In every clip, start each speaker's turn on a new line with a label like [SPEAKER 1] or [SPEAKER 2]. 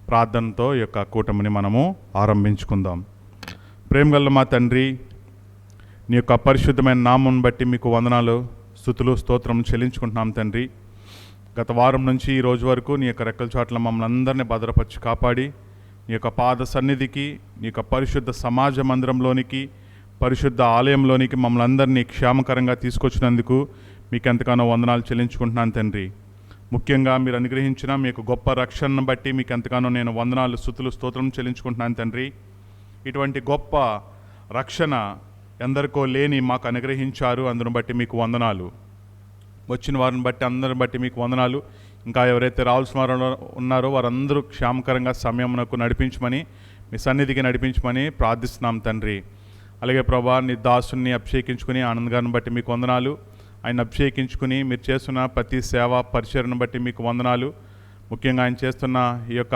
[SPEAKER 1] ప్రార్థనతో ఈ యొక్క కూటమిని మనము ఆరంభించుకుందాం. ప్రేమగల మా తండ్రి, నీ యొక్క పరిశుద్ధమైన నామం బట్టి మీకు వందనాలు, స్తుతులు, స్తోత్రం చెల్లించుకుంటున్నాం తండ్రి. గత వారం నుంచి ఈ రోజు వరకు నీ యొక్క రెక్కల చాట్ల మమ్మల్ని అందరినీ భద్రపరిచి కాపాడి నీ యొక్క పాద సన్నిధికి, నీ యొక్క పరిశుద్ధ సమాజ మందిరంలోనికి, పరిశుద్ధ ఆలయంలోనికి మమ్మల్ని అందరినీ క్షేమకరంగా తీసుకొచ్చినందుకు మీకు ఎంతగానో వందనాలు చెల్లించుకుంటున్నాను తండ్రి. ముఖ్యంగా మీరు అనుగ్రహించిన మీకు గొప్ప రక్షణను బట్టి మీకు ఎంతగానో నేను వందనాలు, స్తుతులు, స్తోత్రం చెల్లించుకుంటున్నాను తండ్రి. ఇటువంటి గొప్ప రక్షణ ఎందరికో లేని మాకు అనుగ్రహించారు, అందును బట్టి మీకు వందనాలు. వచ్చిన వారిని బట్టి అందరిని బట్టి మీకు వందనాలు. ఇంకా ఎవరైతే రావాల్సిన వారు ఉన్నారో వారందరూ క్షేమకరంగా సమయమునకు నడిపించమని, మీ సన్నిధికి నడిపించమని ప్రార్థిస్తున్నాం తండ్రి. అలాగే ప్రభా, నీ దాసుని అభిషేకించుకుని ఆనంద్ గారిని బట్టి మీకు వందనాలు. ఆయన అభిషేకించుకుని మీరు చేస్తున్న ప్రతి సేవ పరిచర్ను బట్టి మీకు వందనాలు. ముఖ్యంగా ఆయన చేస్తున్న ఈ యొక్క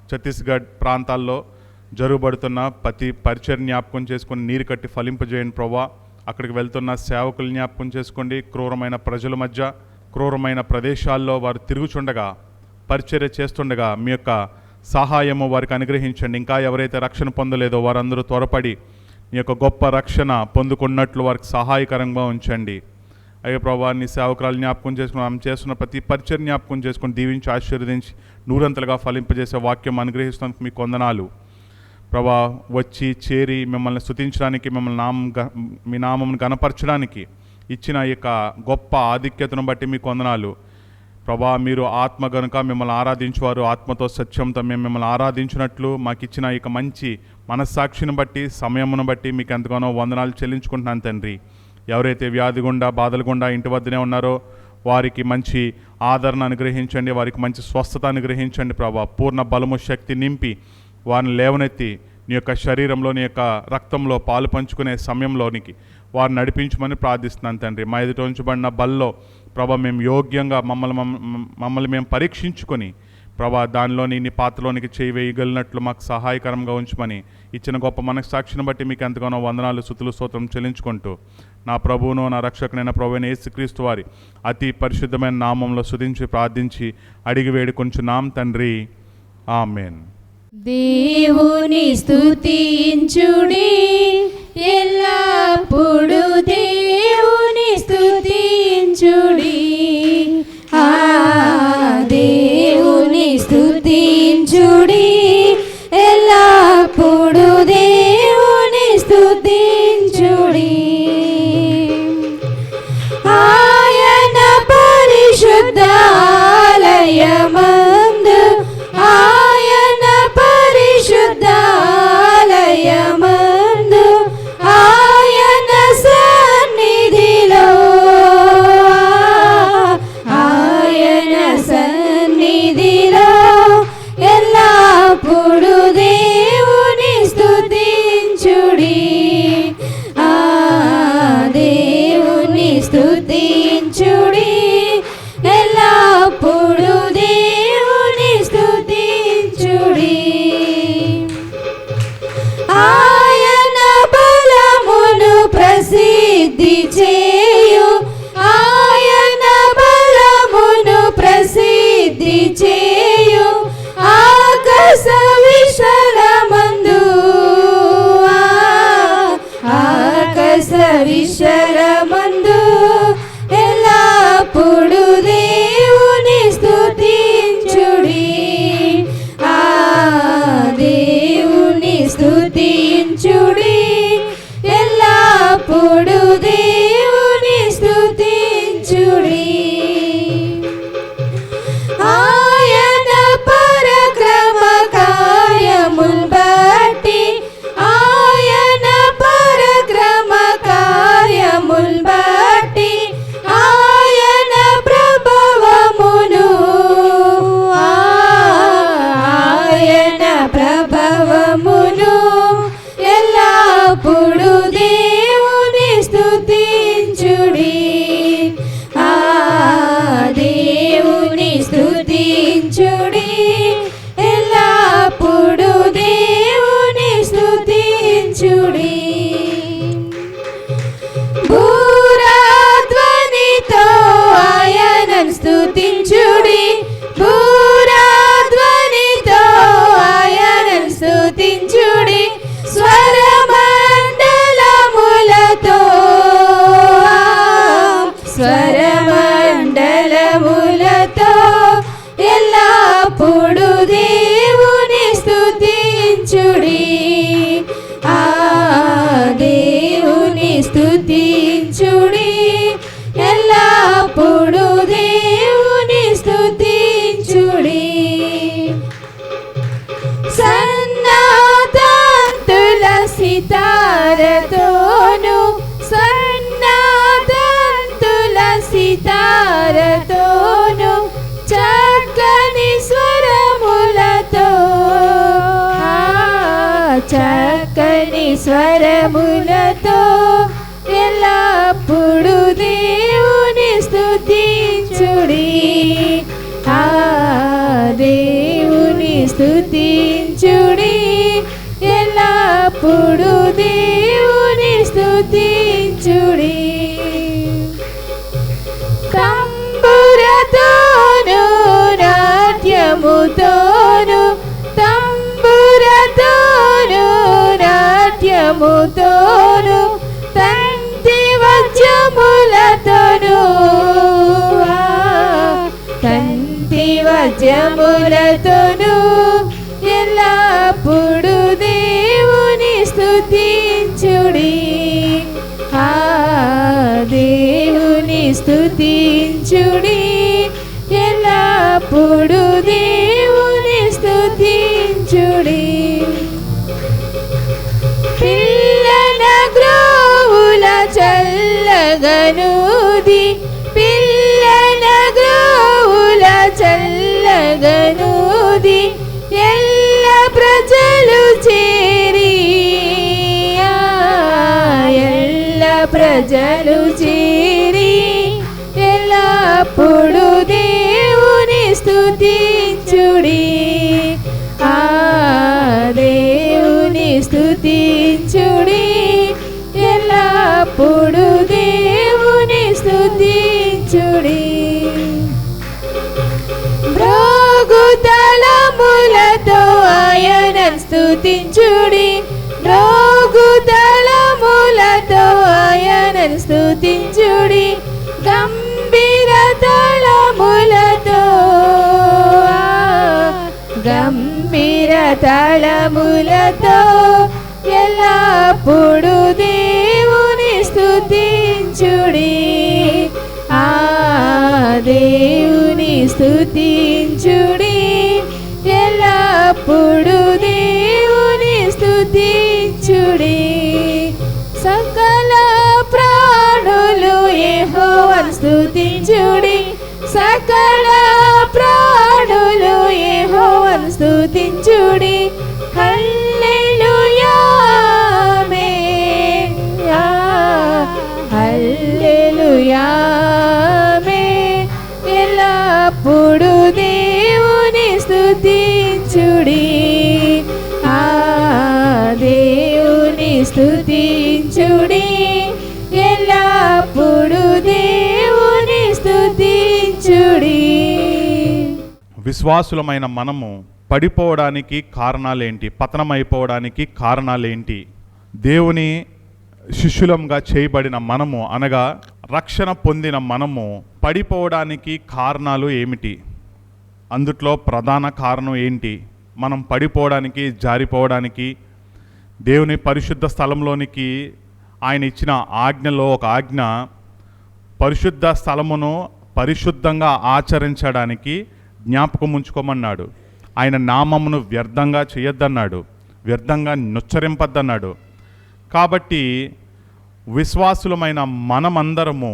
[SPEAKER 1] ఛత్తీస్గఢ్ ప్రాంతాల్లో జరుగుబడుతున్న ప్రతి పరిచర్ జ్ఞాపకం చేసుకుని నీరు కట్టి ఫలింపజేయండి ప్రభా. అక్కడికి వెళ్తున్న సేవకులు జ్ఞాపకం చేసుకోండి. క్రూరమైన ప్రజల మధ్య, క్రూరమైన ప్రదేశాల్లో వారు తిరుగుచుండగా, పరిచర్య చేస్తుండగా మీ యొక్క సహాయము వారికి అనుగ్రహించండి. ఇంకా ఎవరైతే రక్షణ పొందలేదో వారందరూ త్వరపడి మీ యొక్క గొప్ప రక్షణ పొందుకున్నట్లు వారికి సహాయకరంగా ఉంచండి. అయ్యే ప్రభా, నీ సేవకురాలు జ్ఞాపకం చేసుకుని ఆమె చేస్తున్న ప్రతి పరిచర్ జ్ఞాపకం చేసుకుని దీవించి ఆశీర్వదించి నూరంతలుగా ఫలింపజేసే వాక్యం అనుగ్రహిస్తున్నందుకు మీకు వందనాలు ప్రభా. వచ్చి చేరి మిమ్మల్ని స్తుతించడానికి, మిమ్మల్ని మీ నామమును గణపరచడానికి ఇచ్చిన ఈ యొక్క గొప్ప ఆధిక్యతను బట్టి మీకు వందనాలు ప్రభా. మీరు ఆత్మ గనుక మిమ్మల్ని ఆరాధించేవారు ఆత్మతో సత్యంతో మేము మిమ్మల్ని ఆరాధించినట్లు మాకు ఇచ్చిన ఈ మంచి మనస్సాక్షిని బట్టి, సమయమును బట్టి మీకు ఎంతగానో వందనాలు చెల్లించుకుంటున్నాను తండ్రి. ఎవరైతే వ్యాధి గుండా, బాధల గుండా ఇంటి వద్దనే ఉన్నారో వారికి మంచి ఆదరణ అనుగ్రహించండి, వారికి మంచి స్వస్థత అనుగ్రహించండి ప్రభా. పూర్ణ బలము, శక్తి నింపి వారిని లేవనెత్తి నీ యొక్క శరీరంలో, నీ యొక్క రక్తంలో పాలు పంచుకునే సమయంలోనికి వారిని నడిపించమని ప్రార్థిస్తున్నాను తండ్రి. మా ఎదుట ఉంచబడిన బల్లో ప్రభా మేము యోగ్యంగా మమ్మల్ని మేము పరీక్షించుకొని ప్రభా దానిలోని నీ పాత్రలోనికి చేయి వేయగలిగినట్లు మాకు సహాయకరంగా ఉంచమని ఇచ్చిన గొప్ప మనస్సాక్షిని బట్టి మీకు ఎంతగానో వందనాలు, స్తుతులు, స్తోత్రం చెల్లించుకుంటూ నా ప్రభువును నా రక్షకునైన ప్రభువైన యేసుక్రీస్తు వారి అతి పరిశుద్ధమైన నామంలో స్తుతించి ప్రార్థించి అడిగి వేడుకొంచున్నాం తండ్రి. ఆమేన్.
[SPEAKER 2] దేవుని స్తుతించుడి ఎల్లప్పుడు, దేవుని స్తుతించుడి, ఆ దేవుని స్తుతించుడి ఎల్లప్పుడు, దేవుని స్తుతించుడి. ఆయన పరిశుద్ధాలయమందు, ఆయన పరిశుద్ధాలయమందు, ఆయన సన్నిధిలో, ఆయన సన్నిధిలో ఎల్లప్పుడు దేవుని స్తుతించుడి, ఆ దేవుని స్తుతించుడి ఎల్లప్పుడు, దేవుని స్తుతించుడి. ఆయన బలమును ప్రసిద్ధి చేయు, ఆయన బలమును ప్రసిద్ధి చేయు, ఆకాశ విశాలమందు, ఆకాశ విశాలమందు ఎల్లప్పుడు దేవుని స్తుతించుడి, ఆ దేవుని స్తుతించుడి ఎల్లప్పుడు, దేవుని స్తుతించుడి. ఆయన పరక్రమ కార్యమున్ బట్టి, ఆయన పరక్రమ కార్యమున్ ఆ దేవుని స్తుతించుడి ఎల్లప్పుడు దేవుని స్తుతించుడి సన్నాతంతుల సితారతోను సన్నాతంతుల సితారతోను చక్కని స్వరములతో చక్కని స్వరములతో ఎల్లప్పుడు దేవుని స్తుతించుడి ఆ దేవుని స్తుతించుడి ఎల్లప్పుడు దేవుని స్తుతించుడి తంబురతోను నాట్యముతోను తంబురతోను నాట్యముతోను తంతి వజ్రములతోను తంతి వజ్రములతోను ఎల్లప్పుడు దేవుని స్తుతించుడి ఆ దేవుని స్తుతించుడి ఎల్లప్పుడు దేవుని స్తుతించుడి పిల్లన గ్రోవుల చల్లగనూది పిల్లన గ్రోవుల చల్లగనూది ఎల్ల ప్రజలు చేరి ఎల్ల ప్రజలు చేరి ఎల్లప్పుడు దేవుని స్తుతించుడి ఆ దేవుని స్తుతించుడి ఎల్లప్పుడు దేవుని స్తుతించుడి భోగుతలములతో ఆయనను స్తుతించుడి భోగుతలములతో ఆయనను స్తుతించుడి గంభీర తళములతో గంభీర తళములతో ఎల్లప్పుడు దేవుని స్తుతించుడి ఆ దేవుని స్తుతించుడి ఎల్లప్పుడు దేవుని స్తుతించుడి సకల ప్రాణులు యెహోవాను స్తుతించుడి సకల ప్రాణులు యెహోవాను స్తుతించుడి హల్లెలూయా ఆమేన్ హల్లెలూయా ఆమేన్ ఎల్లప్పుడు దేవుని స్తుతించుడి ఆ దేవుని స్తుతించుడి ఎల్లప్పుడు దేవుని స్తుతించుడి
[SPEAKER 1] విశ్వాసులమైన మనము పడిపోవడానికి కారణాలేంటి, పతనమైపోవడానికి కారణాలేంటి? దేవుని శిష్యులంగా చేయబడిన మనము అనగా రక్షణ పొందిన మనము పడిపోవడానికి కారణాలు ఏమిటి? అందుట్లో ప్రధాన కారణం ఏంటి? మనం పడిపోవడానికి, జారిపోవడానికి దేవుని పరిశుద్ధ స్థలంలోనికి ఆయన ఇచ్చిన ఆజ్ఞలో ఒక ఆజ్ఞ పరిశుద్ధ స్థలమును పరిశుద్ధంగా ఆచరించడానికి జ్ఞాపకం ఉంచుకోమన్నాడు. ఆయన నామమును వ్యర్థంగా చేయొద్దన్నాడు, వ్యర్థంగా నుచ్చరింపద్దన్నాడు. కాబట్టి విశ్వాసులమైన మనమందరము,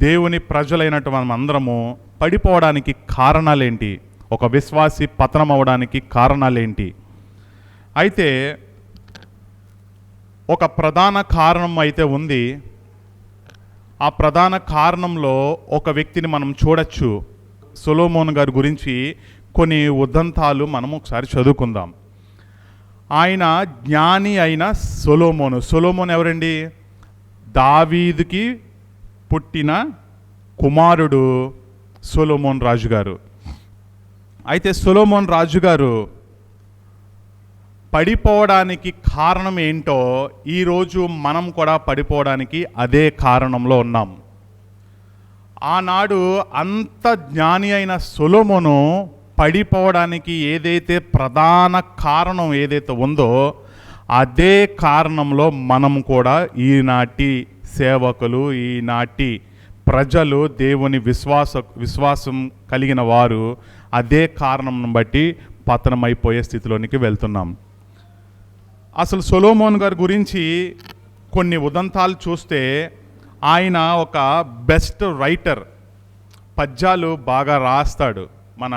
[SPEAKER 1] దేవుని ప్రజలైనటువంటి అందరము పడిపోవడానికి కారణాలేంటి? ఒక విశ్వాసి పతనం అవడానికి కారణాలేంటి? అయితే ఒక ప్రధాన కారణం అయితే ఉంది. ఆ ప్రధాన కారణంలో ఒక వ్యక్తిని మనం చూడొచ్చు. సొలొమోను గారి గురించి కొన్ని ఉదంతాలు మనం ఒకసారి చదువుకుందాం. ఆయన జ్ఞాని అయిన సొలొమోను. సొలొమోను ఎవరండి? దావీదుకి పుట్టిన కుమారుడు సొలొమోను రాజుగారు. అయితే సొలొమోను రాజుగారు పడిపోవడానికి కారణం ఏంటో ఈరోజు మనం కూడా పడిపోవడానికి అదే కారణంలో ఉన్నాం. ఆనాడు అంత జ్ఞాని అయిన సొలొమోను పడిపోవడానికి ఏదైతే ప్రధాన కారణం ఏదైతే ఉందో అదే కారణంలో మనం కూడా ఈనాటి సేవకులు, ఈనాటి ప్రజలు, దేవుని విశ్వాసం కలిగిన వారు అదే కారణం బట్టి పతనమైపోయే స్థితిలోనికి వెళ్తున్నాం. అసలు సొలొమోన్ గారి గురించి కొన్ని ఉదంతాలు చూస్తే ఆయన ఒక బెస్ట్ రైటర్, పద్యాలు బాగా రాస్తాడు. మన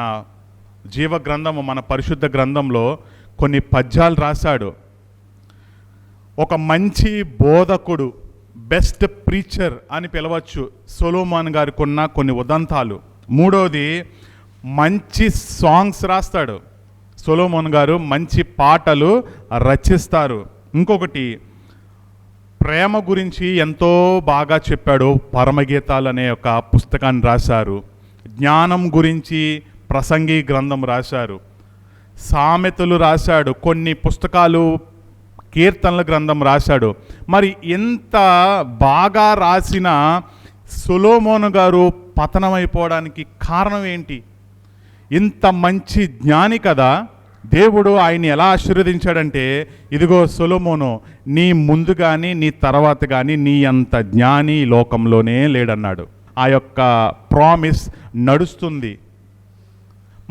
[SPEAKER 1] జీవ గ్రంథము, మన పరిశుద్ధ గ్రంథంలో కొన్ని పద్యాలు రాశాడు. ఒక మంచి బోధకుడు, బెస్ట్ ప్రీచర్ అని పిలవచ్చు సొలొమోన్ గారికి ఉన్న కొన్ని ఉదంతాలు. మూడోది, మంచి సాంగ్స్ రాస్తాడు సొలొమోన్ గారు, మంచి పాటలు రచిస్తారు. ఇంకొకటి, ప్రేమ గురించి ఎంతో బాగా చెప్పాడు, పరమగీతాలు అనే ఒక పుస్తకాన్ని రాశారు. జ్ఞానం గురించి ప్రసంగి గ్రంథం రాశారు. సామెతలు రాశాడు, కొన్ని పుస్తకాలు, కీర్తనల గ్రంథం రాశాడు. మరి ఎంత బాగా రాసిన సొలొమోన్ గారు పతనమైపోవడానికి కారణం ఏంటి? ఇంత మంచి జ్ఞాని కదా, దేవుడు ఆయన్ని ఎలా ఆశీర్వదించాడంటే, ఇదిగో సొలొమోను, నీ ముందు కానీ నీ తర్వాత కానీ నీ అంత జ్ఞాని లోకంలోనే లేడన్నాడు. ఆ యొక్క ప్రామిస్ నడుస్తుంది.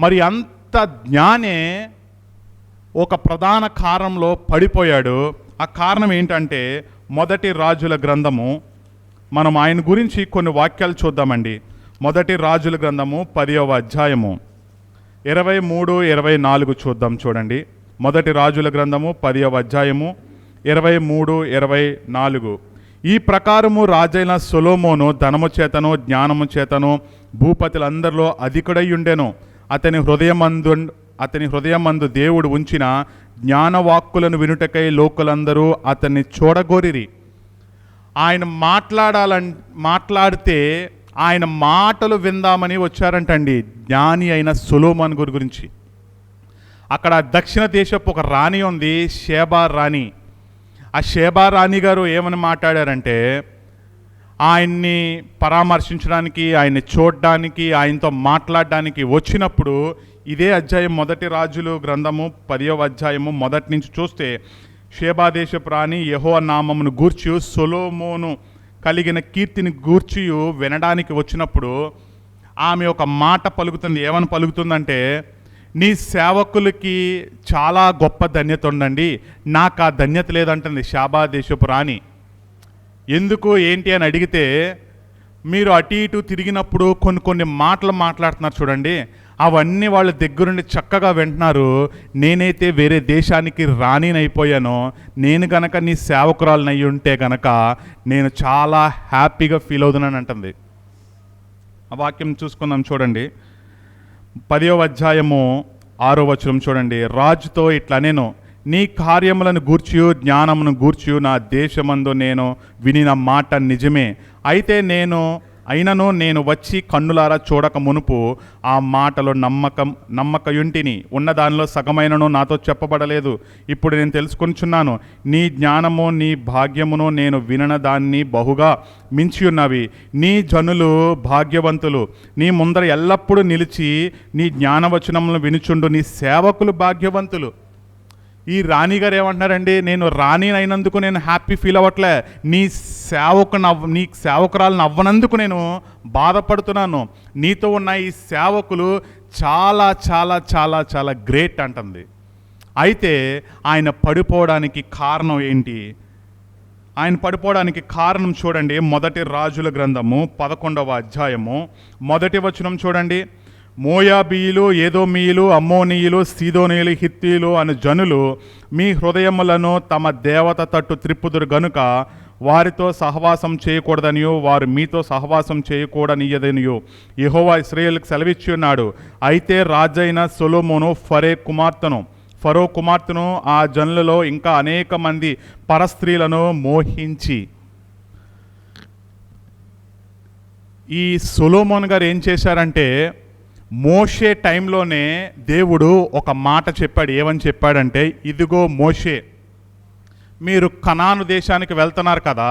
[SPEAKER 1] మరి అంత జ్ఞానే ఒక ప్రధాన కారణంలో పడిపోయాడు. ఆ కారణం ఏంటంటే, మొదటి రాజుల గ్రంథము, మనం ఆయన గురించి కొన్ని వాక్యాలు చూద్దామండి. మొదటి రాజుల గ్రంథము 10వ అధ్యాయము 23-24 చూద్దాం. చూడండి, మొదటి రాజుల గ్రంథము 10వ అధ్యాయము 23-24. ఈ ప్రకారము రాజైన సొలొమోను ధనము చేతను జ్ఞానము చేతను భూపతులందరిలో అధికుడై ఉండెను. అతని హృదయమందు దేవుడు ఉంచిన జ్ఞానవాక్కులను వినుటకై లోకులందరూ అతన్ని చూడగోరిరి. ఆయన మాట్లాడితే ఆయన మాటలు విందామని వచ్చారంటండి జ్ఞాని అయిన సొలొమోన్ గురించి. అక్కడ దక్షిణ దేశపు ఒక రాణి ఉంది, షేబా రాణి. ఆ షేబా రాణి గారు ఏమని మాట్లాడారంటే, ఆయన్ని పరామర్శించడానికి, ఆయన్ని చూడడానికి, ఆయనతో మాట్లాడడానికి వచ్చినప్పుడు, ఇదే అధ్యాయం మొదటి రాజులు గ్రంథము 10వ అధ్యాయము మొదటి నుంచి చూస్తే, షేబా దేశపు రాణి యెహోవా నామమును గూర్చి, సొలొమోను కలిగిన కీర్తిని గూర్చి వినడానికి వచ్చినప్పుడు ఆమె ఒక మాట పలుకుతుంది. ఏమని పలుకుతుందంటే, నీ సేవకులకి చాలా గొప్ప ధన్యత ఉండండి, నాకు ఆ ధన్యత లేదంటుంది షేబా దేశపు రాణి. ఎందుకు ఏంటి అని అడిగితే, మీరు అటు ఇటు తిరిగినప్పుడు కొన్ని మాటలు మాట్లాడుతున్నారు చూడండి, అవన్నీ వాళ్ళ దగ్గరుండి చక్కగా వింటున్నారు. నేనైతే వేరే దేశానికి రాణినైపోయాను, నేను గనక నీ సేవకురాలని అయి ఉంటే గనక నేను చాలా హ్యాపీగా ఫీల్ అవుతున్నాను అంటుంది. ఆ వాక్యం చూసుకుందాం చూడండి, 10వ అధ్యాయము 6వ వచనం చూడండి. రాజుతో ఇట్లా, నేను నీ కార్యములను గూర్చియు జ్ఞానమును గూర్చియు నా దేశమందు నేను వినిన మాట నిజమే. అయినను నేను వచ్చి కన్నులారా చూడక మునుపు ఆ మాటలో నమ్మకయుంటిని, ఉన్న దానిలో సగమైనను నాతో చెప్పబడలేదు. ఇప్పుడు నేను తెలుసుకొనిచున్నాను, నీ జ్ఞానము నీ భాగ్యమును నేను వినన దాన్ని బహుగా మించి ఉన్నవి. నీ జనులు భాగ్యవంతులు, నీ ముందర ఎల్లప్పుడూ నిలిచి నీ జ్ఞానవచనములను వినుచుండు నీ సేవకులు భాగ్యవంతులు. ఈ రాణిగారు ఏమంటున్నారండి, నేను రాణి అయినందుకు నేను హ్యాపీ ఫీల్ అవ్వట్లే, నీ సేవకురాలను అవ్వనందుకు నేను బాధపడుతున్నాను. నీతో ఉన్న ఈ సేవకులు చాలా చాలా చాలా చాలా గ్రేట్ అంటుంది. అయితే ఆయన పడిపోవడానికి కారణం ఏంటి? ఆయన పడిపోవడానికి కారణం చూడండి, మొదటి రాజుల గ్రంథము 11వ అధ్యాయము 1వ వచనం చూడండి. మోయాబీయులు, ఏదోమీయులు, అమ్మోనీయులు, సీదోనీయులు, హిత్తీయులు అను జనులు మీ హృదయములను తమ దేవత తట్టు త్రిప్పుదురు గనుక వారితో సహవాసం చేయకూడదనియో వారు మీతో సహవాసం చేయకూడనియదనియో యెహోవా ఇశ్రాయేలుకు సెలవిచ్చి ఉన్నాడు. అయితే రాజైన సొలొమోను ఫరో కుమార్తెను ఆ జనులలో ఇంకా అనేక మంది పరస్త్రీలను మోహించి, ఈ సొలొమోన్ గారు ఏం చేశారంటే, మోషే టైంలోనే దేవుడు ఒక మాట చెప్పాడు. ఏమని చెప్పాడంటే, ఇదిగో మోషే, మీరు కనాను దేశానికి వెళ్తున్నారు కదా,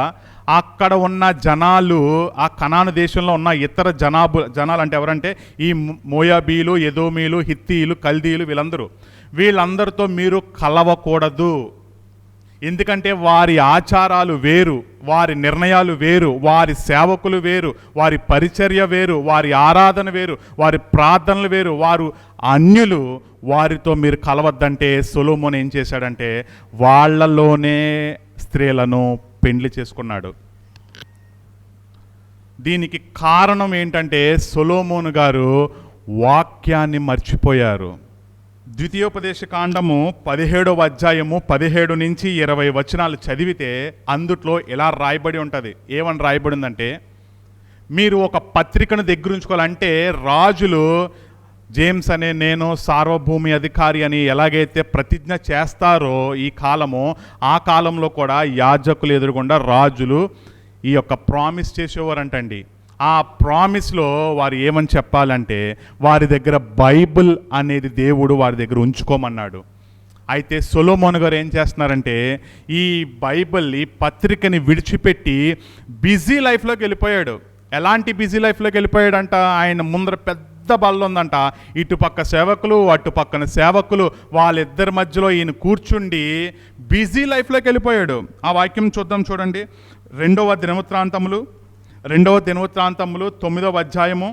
[SPEAKER 1] అక్కడ ఉన్న జనాలు, ఆ కనాను దేశంలో ఉన్న ఇతర జనాలు అంటే ఎవరంటే ఈ మోయాబీలు, ఎదోమీలు, హిత్తీలు, కల్దీలు, వీళ్ళందరితో మీరు కలవకూడదు. ఎందుకంటే వారి ఆచారాలు వేరు, వారి నిర్ణయాలు వేరు, వారి సేవకులు వేరు, వారి పరిచర్య వేరు, వారి ఆరాధన వేరు, వారి ప్రార్థనలు వేరు, వారు అన్యులు. వారితో మీరు కలవద్దంటే సొలొమోను ఏం చేశాడంటే వాళ్ళలోనే స్త్రీలను పెండ్లి చేసుకున్నాడు. దీనికి కారణం ఏంటంటే సొలొమోను గారు వాక్యాన్ని మర్చిపోయారు. ద్వితీయోపదేశ కాండము 17వ అధ్యాయము 17 నుంచి 20 వచనాలు చదివితే అందుట్లో ఇలా రాయబడి ఉంటుంది. ఏమని రాయబడి ఉందంటే, మీరు ఒక పత్రికను దగ్గరుంచుకోవాలంటే రాజులు జేమ్స్ అనే నేను సార్వభౌమి అధికారి అని ఎలాగైతే ప్రతిజ్ఞ చేస్తారో ఈ కాలము, ఆ కాలంలో కూడా యాజకులు ఎదురుగుండా రాజులు ఈ యొక్క ప్రామిస్ చేసేవారంటండి. ఆ ప్రామిస్లో వారు ఏమని చెప్పాలంటే వారి దగ్గర బైబిల్ అనేది దేవుడు వారి దగ్గర ఉంచుకోమన్నాడు. అయితే సొలొమోను గారు ఏం చేస్తున్నారంటే ఈ బైబిల్, ఈ పత్రికని విడిచిపెట్టి బిజీ లైఫ్లోకి వెళ్ళిపోయాడు. ఎలాంటి బిజీ లైఫ్లోకి వెళ్ళిపోయాడంట, ఆయన ముందర పెద్ద బల్ల ఉందంట, ఇటుపక్క సేవకులు అటుపక్కన సేవకులు, వాళ్ళిద్దరి మధ్యలో ఈయన కూర్చుండి బిజీ లైఫ్లోకి వెళ్ళిపోయాడు. ఆ వాక్యం చూద్దాం, చూడండి. రెండవ దినవృత్తాంతములు 9వ అధ్యాయము,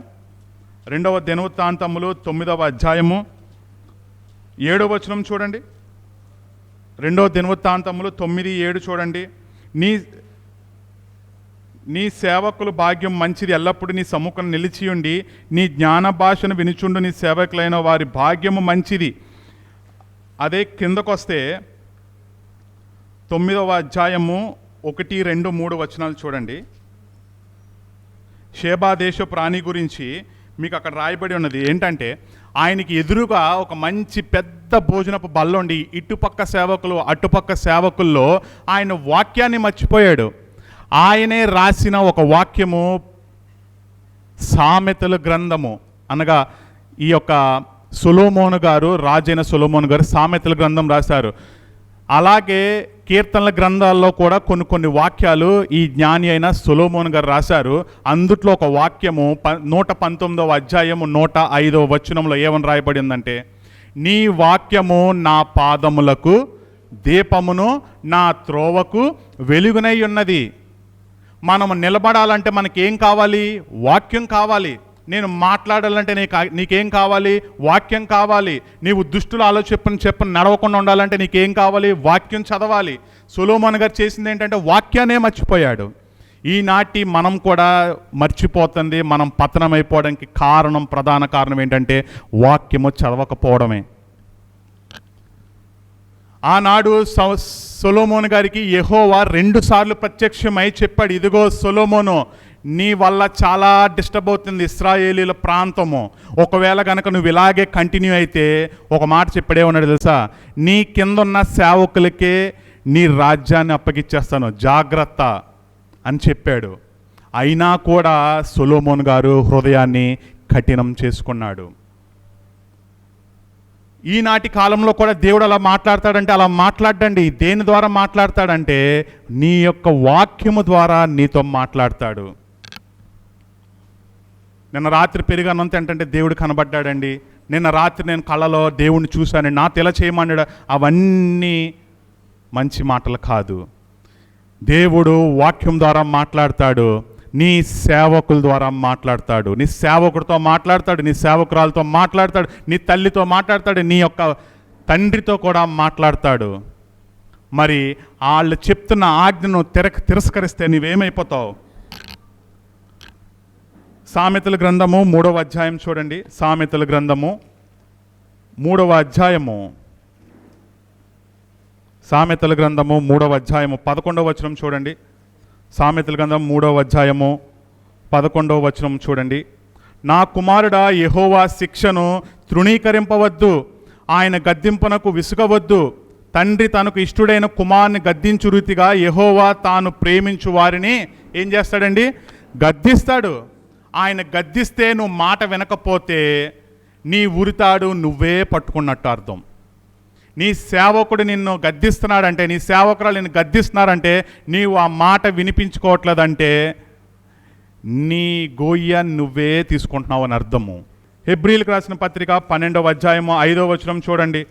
[SPEAKER 1] 9వ అధ్యాయము 7వ వచనం చూడండి. 2వ దినవృత్తాంతములు 9:7 చూడండి. నీ సేవకులు భాగ్యం మంచిది, ఎల్లప్పుడూ నీ సముఖం నిలిచియుండి నీ జ్ఞాన భాషను వినుచుండు నీ సేవకులైన వారి భాగ్యము మంచిది. అదే కిందకొస్తే 9వ అధ్యాయము 1, 2, 3 వచనాలు చూడండి. షేబా దేశ ప్రాణి గురించి మీకు అక్కడ రాయబడి ఉన్నది. ఏంటంటే ఆయనకి ఎదురుగా ఒక మంచి పెద్ద భోజనపు బల్లుండి ఇటుపక్క సేవకులు అటుపక్క సేవకుల్లో ఆయన వాక్యాన్ని మర్చిపోయాడు. ఆయనే రాసిన ఒక వాక్యము సామెతల గ్రంథము, అనగా ఈ యొక్క సొలొమోను గారు, రాజైన సొలొమోను గారు సామెతల గ్రంథం రాశారు. అలాగే కీర్తనల గ్రంథాల్లో కూడా కొన్ని వాక్యాలు ఈ జ్ఞాని అయిన సొలొమోను గారు రాశారు. అందుట్లో ఒక వాక్యము 119వ అధ్యాయము 105వ వచనంలో ఏమని రాయబడిందంటే, నీ వాక్యము నా పాదములకు దీపమును నా త్రోవకు వెలుగునై ఉన్నది. మనము నిలబడాలంటే మనకేం కావాలి? వాక్యం కావాలి. నేను మాట్లాడాలంటే నీకేం కావాలి? వాక్యం కావాలి. నీవు దుష్టుల ఆలోచన నడవకుండా ఉండాలంటే నీకేం కావాలి? వాక్యం చదవాలి. సొలొమోను గారు చేసింది ఏంటంటే వాక్యాన్నే మర్చిపోయాడు. ఈనాటి మనం కూడా మర్చిపోతుంది. మనం పతనమైపోవడానికి ప్రధాన కారణం ఏంటంటే వాక్యము చదవకపోవడమే. ఆనాడు సొలొమోను గారికి యెహోవా 2 సార్లు ప్రత్యక్షమై చెప్పాడు, ఇదిగో సొలొమోను, నీ వల్ల చాలా డిస్టర్బ్ అవుతుంది ఇశ్రాయేలీల ప్రాంతము. ఒకవేళ కనుక నువ్వు ఇలాగే కంటిన్యూ అయితే, ఒక మాట చెప్పాడే ఉన్నాడు తెలుసా, నీ కింద ఉన్న సేవకులకే నీ రాజ్యాన్ని అప్పగిచ్చేస్తాను, జాగ్రత్త అని చెప్పాడు. అయినా కూడా సొలొమోను గారు హృదయాన్ని కఠినం చేసుకున్నాడు. ఈనాటి కాలంలో కూడా దేవుడు అలా మాట్లాడతాడంటే అలా మాట్లాడండి. దేని ద్వారా మాట్లాడతాడంటే నీ యొక్క వాక్యము ద్వారా నీతో మాట్లాడతాడు. నిన్న రాత్రి పెరుగన్నంత ఏంటంటే దేవుడు కనబడ్డాడండి. నిన్న రాత్రి నేను కళ్ళలో దేవుడిని చూశాను, నా తెల చేయమన్నాడు. అవన్నీ మంచి మాటలు కాదు. దేవుడు వాక్యం ద్వారా మాట్లాడతాడు, నీ సేవకుల ద్వారా మాట్లాడతాడు, నీ సేవకుడితో మాట్లాడతాడు, నీ సేవకురాలతో మాట్లాడతాడు, నీ తల్లితో మాట్లాడతాడు, నీ యొక్క తండ్రితో కూడా మాట్లాడతాడు. మరి వాళ్ళు చెప్తున్న ఆజ్ఞను తిరస్కరిస్తే నీవేమైపోతావు? సామెతల గ్రంథము 3వ అధ్యాయం చూడండి. సామెతల గ్రంథము 3వ అధ్యాయము, సామెతల గ్రంథము 3వ అధ్యాయము 11వ వచనం చూడండి. సామెతల గ్రంథం 3వ అధ్యాయము 11వ వచనం చూడండి. నా కుమారుడా, యెహోవా శిక్షను తృణీకరింపవద్దు, ఆయన గద్దింపునకు విసుగవద్దు. తండ్రి తనకు ఇష్టుడైన కుమారుని గద్దించు రీతిగా యెహోవా తాను ప్రేమించు వారిని ఏం చేస్తాడండి? గద్దిస్తాడు. ఆయన గద్దిస్తే నువ్వు మాట వినకపోతే నీ ఉరితాడు నువ్వే పట్టుకున్నట్టు అర్థం. నీ సేవకుడు నిన్ను గద్దిస్తున్నాడంటే, నీ సేవకురాలు నిన్ను గద్దిస్తున్నారంటే నీవు ఆ మాట వినిపించుకోవట్లేదంటే నీ గోయ్య నువ్వే తీసుకుంటున్నావు అని అర్థము. హెబ్రీలకు రాసిన పత్రిక 12వ అధ్యాయము 5వ వచనం చూడండి.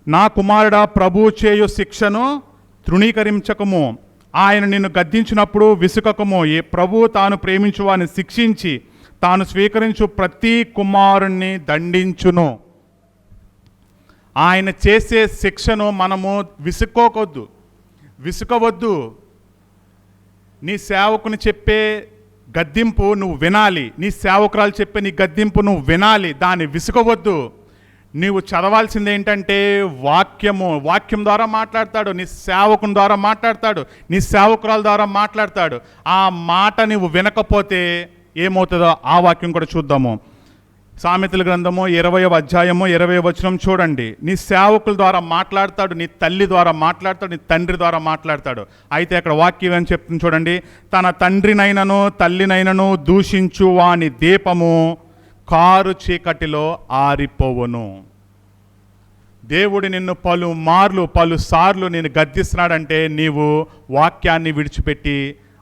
[SPEAKER 1] నా కుమారుడా, ప్రభు చేయు శిక్షను తృణీకరించకము, ఆయన నిన్ను గద్దించినప్పుడు విసుకకము. ఏ ప్రభు తాను ప్రేమించు వారిని శిక్షించి తాను స్వీకరించు ప్రతి కుమారుణ్ణి దండించును. ఆయన చేసే శిక్షను మనము విసుకవద్దు. నీ సేవకుని చెప్పే గద్దింపు నువ్వు వినాలి, నీ సేవకురాలు చెప్పే నీ గద్దింపు నువ్వు వినాలి, దాన్ని విసుకవద్దు. నీవు చదవాల్సింది ఏంటంటే వాక్యం ద్వారా మాట్లాడతాడు, నీ సేవకుని ద్వారా మాట్లాడతాడు, నీ సేవకురాల ద్వారా మాట్లాడతాడు. ఆ మాట నువ్వు వినకపోతే ఏమవుతుందో ఆ వాక్యం కూడా చూద్దాము. సామెతల గ్రంథము 20వ అధ్యాయము 20వ వచనం చూడండి. నీ సేవకుల ద్వారా మాట్లాడతాడు, నీ తల్లి ద్వారా మాట్లాడతాడు, నీ తండ్రి ద్వారా మాట్లాడతాడు. అయితే అక్కడ వాక్యం అని చెప్తుంది చూడండి. తన తండ్రినైనను తల్లినైనను దూషించు వాని దీపము కారు చీకటిలో ఆరిపోవును. దేవుడు నిన్ను పలుసార్లు నేను గద్దిస్తున్నాడంటే నీవు వాక్యాన్ని విడిచిపెట్టి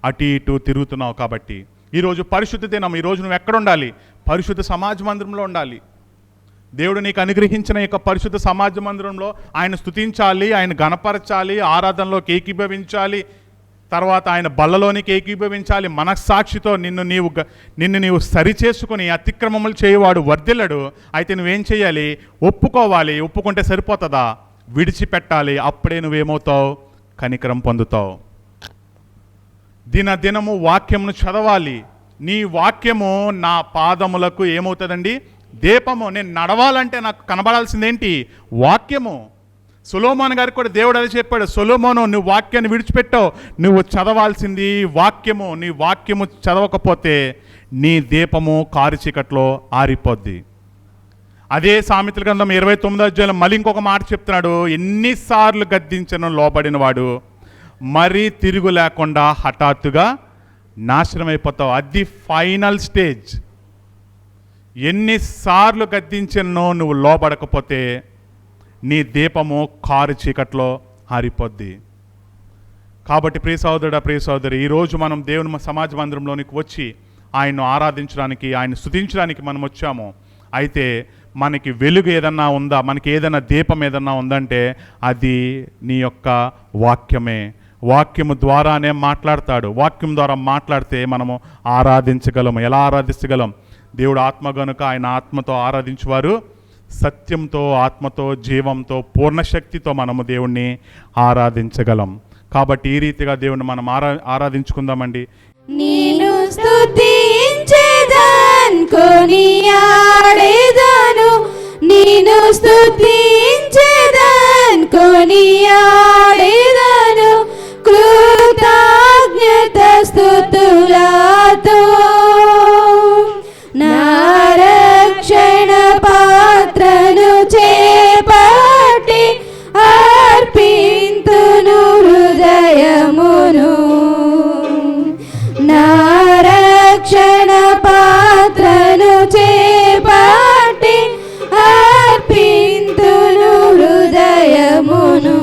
[SPEAKER 1] అటు ఇటు తిరుగుతున్నావు. కాబట్టి ఈరోజు పరిశుద్ధ దినం. ఈరోజు నువ్వు ఎక్కడ ఉండాలి? పరిశుద్ధ సమాజ మందిరంలో ఉండాలి. దేవుడు నీకు అనుగ్రహించిన యొక్క పరిశుద్ధ సమాజ మందిరంలో ఆయన స్తుతించాలి, ఆయన గణపరచాలి, ఆరాధనలోకి ఏకీభవించాలి, తర్వాత ఆయన బల్లలోనికి ఏకీభవించాలి. మనస్సాక్షితో నిన్ను నీవు సరిచేసుకుని అతిక్రమములు చేయవాడు వర్ధిల్లడు. అయితే నువ్వేం చేయాలి? ఒప్పుకోవాలి. ఒప్పుకుంటే సరిపోతుందా? విడిచిపెట్టాలి. అప్పుడే నువ్వేమవుతావు? కనికరం పొందుతావు. దినదినము వాక్యమును చదవాలి. నీ వాక్యము నా పాదములకు ఏమవుతుందండి? దీపము. నేను నడవాలంటే నాకు కనబడాల్సిందేంటి? వాక్యము. సొలొమోను గారికి కూడా దేవుడు అదే చెప్పాడు. సొలొమోను, నువ్వు వాక్యాన్ని విడిచిపెట్టావు, నువ్వు చదవాల్సింది వాక్యము. నీ వాక్యము చదవకపోతే నీ దీపము కారు చీకట్లో ఆరిపోద్ది. అదే సామెతల గ్రంథం 29వ అధ్యాయంలో మళ్ళీ ఇంకొక మాట చెప్తున్నాడు. ఎన్నిసార్లు గద్దించను లోబడిన వాడు మరీ తిరుగు లేకుండా హఠాత్తుగా నాశనం అయిపోతావు. అది ఫైనల్ స్టేజ్. ఎన్నిసార్లు గద్దించనో నువ్వు లోబడకపోతే నీ దీపము కారు చీకట్లో ఆరిపోద్ది. కాబట్టి ప్రియ సహోదరుడా, ప్రియ సహోదరి, ఈరోజు మనం దేవుని సమాజ మందిరంలోనికి వచ్చి ఆయన్ను ఆరాధించడానికి, ఆయన స్తుతించడానికి మనం వచ్చాము. అయితే మనకి వెలుగు ఏదన్నా ఉందా? మనకి ఏదైనా దీపం ఏదన్నా ఉందంటే అది నీ యొక్క వాక్యమే. వాక్యము ద్వారానే మాట్లాడతాడు. వాక్యం ద్వారా మాట్లాడితే మనము ఆరాధించగలము. ఎలా ఆరాధించగలం? దేవుడు ఆత్మ గనుక ఆయన ఆత్మతో ఆరాధించేవారు సత్యంతో, ఆత్మతో, జీవంతో, పూర్ణశక్తితో మనము దేవుణ్ణి ఆరాధించగలం. కాబట్టి ఈ రీతిగా దేవుణ్ణి మనం ఆరాధించుకుందామండి.
[SPEAKER 2] నేను స్తుతించెదను, కొనియాడెదను, నేను స్తుతించెదను, కొనియాడెదను, కృతజ్ఞత స్తుతులతో నా రక్షణ పాత్రను చేపట్టి అర్పింతును హృదయమును. నా రక్షణ పాత్రను చేపట్టి అర్పింతును హృదయమును.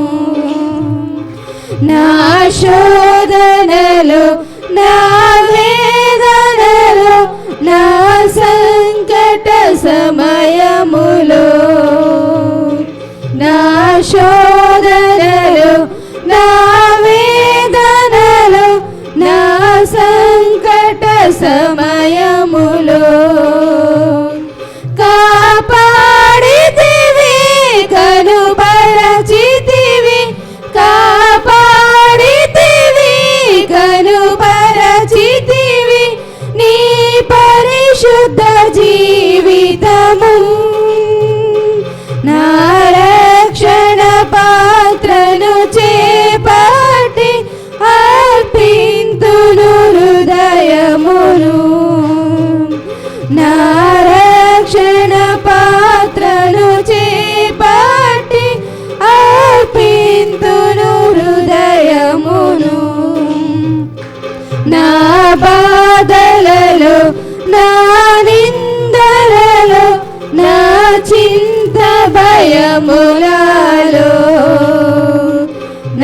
[SPEAKER 2] నా శోధనలో, నా వేదనలో, నా సంకట సమయములో, నా శోధనలో, నా వేదనలో, నా సంకట సమయములో కాపాడితివి, కనుపరచితివి, కాపాడితివి, కనుపరచితివి నీ పరిశుద్ధ జీవితము. నా రక్షణ పాత్రను చేపట్టి అర్పింతును హృదయమును. నా రక్షణ పాత్రను చేపట్టి అర్పింతును హృదయమును. నా బాధలలో, నా నిందలలో, నా చింత భయములలో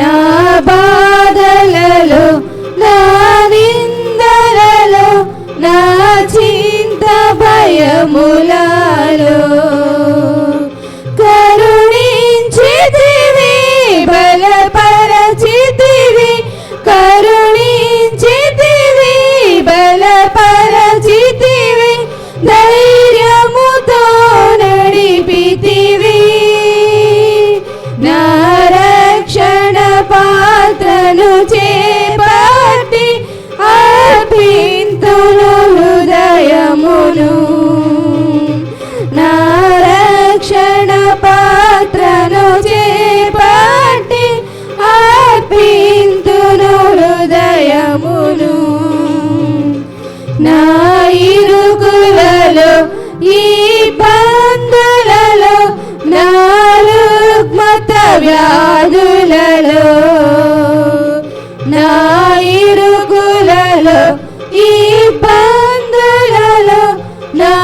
[SPEAKER 2] నా బాధలలో నా నిందలలో నా చింత భయములలో కరుణించితివి బలపరచితివి కరుణించితివి బలపరచితివి ధైర్యముతో నడిపితివి నా రక్షణ పాత్రను చేపట్టి అర్పింతును హృదయమును నా రక్షణ పాత్రను చేపట్టి అర్పింతును హృదయమును నా ఇరుకులలో ఈ బంధులలో నా రుగ్మత వ్యాధులలో నా ఇరుకులలో ఈ బంధులలో నా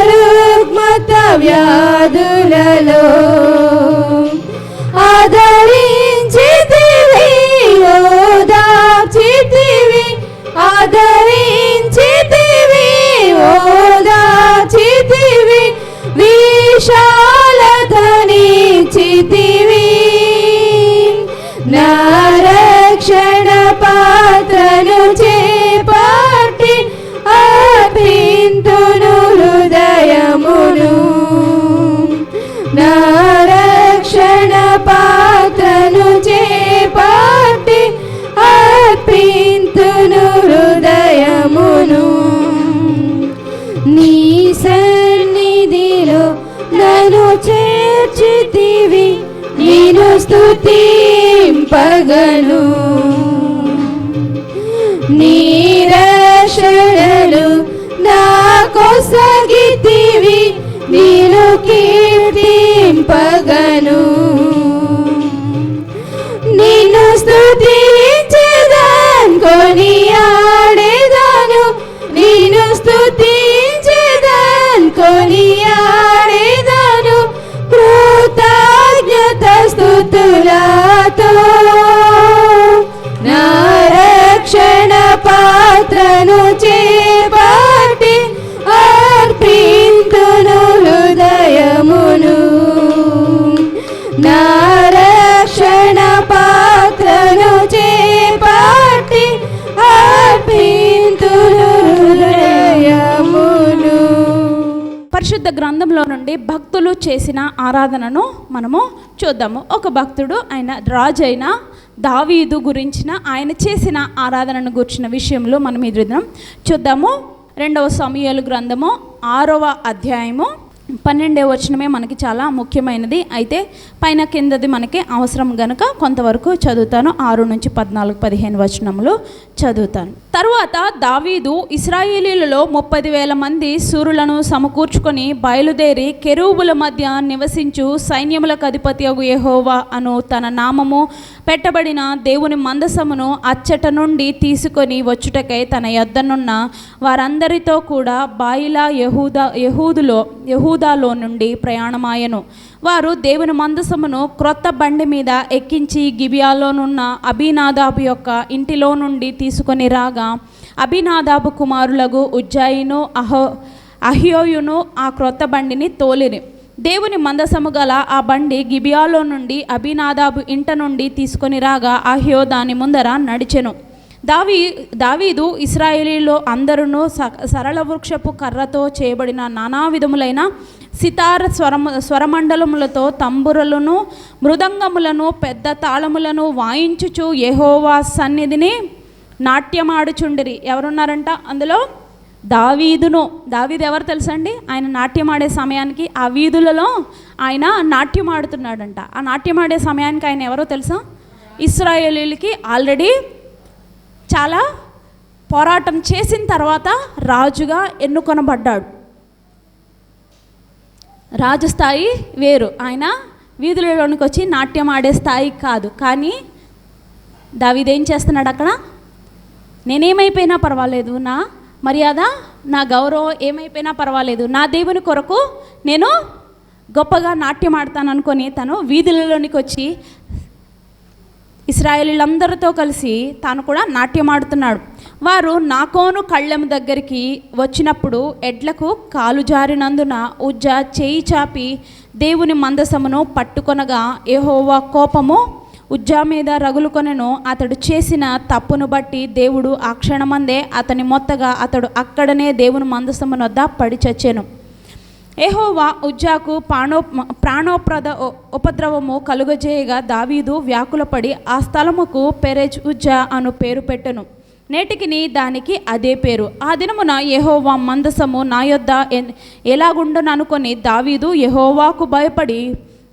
[SPEAKER 2] రుగ్మత వ్యాధులలో ఆదరించితివి ఓదార్చితివి ఆదరించితివి ఓదార్చితివి విశాలతనిచ్చితివి నా రక్షణ పాత్రను చేపట్టి అర్పింతును హృదయమును నా రక్షణ పాత్రను చేపట్టి అర్పింతును హృదయమును నీ సన్నిధిలో నన్ను చేర్చితివి నేను స్తుతింపగను నీ రక్షణలు నాకొసగితివి నేను కీర్తింపగను నిన్ను స్తుతించెదను కొనియాడెదను నిన్ను స్తుతించెదను కొనియాడెదను కృతజ్ఞత స్తుతులతో నా రక్షణ పాత్రను చేపట్టి అర్పింతును హృదయమును నా రక్షణ పాత్రను చేపట్టి అర్పింతును హృదయమును.
[SPEAKER 3] పరిశుద్ధ గ్రంథంలో నుండి భక్తులు చేసిన ఆరాధనను మనము చూద్దాము. ఒక భక్తుడు ఆయన రాజు అయిన దావీదు గురించిన ఆయన చేసిన ఆరాధనను గురించిన విషయంలో మనం ఈ దినం చూద్దాము. 2వ సమూయేలు గ్రంథము 6వ అధ్యాయము 12వ వచనమే మనకి చాలా ముఖ్యమైనది. అయితే పైన కిందది మనకి అవసరం గనుక కొంతవరకు చదువుతాను. 6 నుంచి 14, 15 వచనములు చదువుతాను. తరువాత దావీదు ఇశ్రాయేలీలలో 30,000 మంది శూరులను సమకూర్చుకొని బయలుదేరి కెరూబుల మధ్య నివసించు సైన్యములకు అధిపతియగు యెహోవా అను తన నామము పెట్టబడిన దేవుని మందసమును అచ్చట నుండి తీసుకొని వచ్చుటకై తన యొద్దనున్న వారందరితో కూడా బాయిలా యెహూదాలో నుండి ప్రయాణమాయను. వారు దేవుని మందసమును క్రొత్త బండి మీద ఎక్కించి గిబియాలోనున్న అబీనాదాబు యొక్క ఇంటిలో నుండి తీసుకొని రాగా అబీనాదాబు కుమారులకు ఉజ్జాయిను అహ్యోయును ఆ క్రొత్త బండిని తోలిరి. దేవుని మందసము గల ఆ బండి గిబియాలో నుండి అబీనాదాబు ఇంట నుండి తీసుకొని రాగా అహ్యో దాని ముందర నడిచెను. దావీదు ఇశ్రాయేలీలో అందరూ సరళ వృక్షపు కర్రతో చేయబడిన నానా విధములైన సితార స్వరమండలములతో తంబురలను మృదంగములను పెద్ద తాళములను వాయించుచు యెహోవా సన్నిధిని నాట్యమాడుచుండిరి. ఎవరున్నారంట అందులో? దావీదు ఎవరు తెలుసండి? ఆయన నాట్యమాడే సమయానికి ఆ వీధులలో ఆయన నాట్యమాడుతున్నాడంట. ఆ నాట్యమాడే సమయానికి ఆయన ఎవరో తెలుసా? ఇశ్రాయేలీలకి ఆల్రెడీ చాలా పోరాటం చేసిన తర్వాత రాజుగా ఎన్నుకొనబడ్డాడు. రాజు స్థాయి వేరు, ఆయన వీధులలోనికి వచ్చి నాట్యం ఆడే స్థాయి కాదు. కానీ దావీదు ఏం చేస్తున్నాడు అక్కడ? నేనేమైపోయినా పర్వాలేదు, నా మర్యాద నా గౌరవం ఏమైపోయినా పర్వాలేదు, నా దేవుని కొరకు నేను గొప్పగా నాట్యం ఆడతాను అనుకొని తను వీధులలోనికి వచ్చి ఇశ్రాయేలీలందరితో కలిసి తాను కూడా నాట్యం ఆడుతున్నాడు. వారు నాకోను కళ్ళెం దగ్గరికి వచ్చినప్పుడు ఎడ్లకు కాలు జారినందున ఉజ్జా చేయి చాపి దేవుని మందసమును పట్టుకొనగా యెహోవా కోపము ఉజ్జా మీద రగులుకొనెను. అతడు చేసిన తప్పును బట్టి దేవుడు ఆ క్షణమందే అతని మొత్తగా అతడు అక్కడనే దేవుని మందసమున వద్ద పడి చచ్చెను. యెహోవా ఉజ్జాకు ప్రాణోప్రద ఉపద్రవము కలుగజేయగా దావీదు వ్యాకులపడి ఆ స్థలముకు పెరెజ్ ఉజ్జా అను పేరు పెట్టెను. నేటికిని దానికి అదే పేరు. ఆ దినమున యెహోవా మందసము నా యొద్ద ఎలాగుండను అనుకొని దావీదు యెహోవాకు భయపడి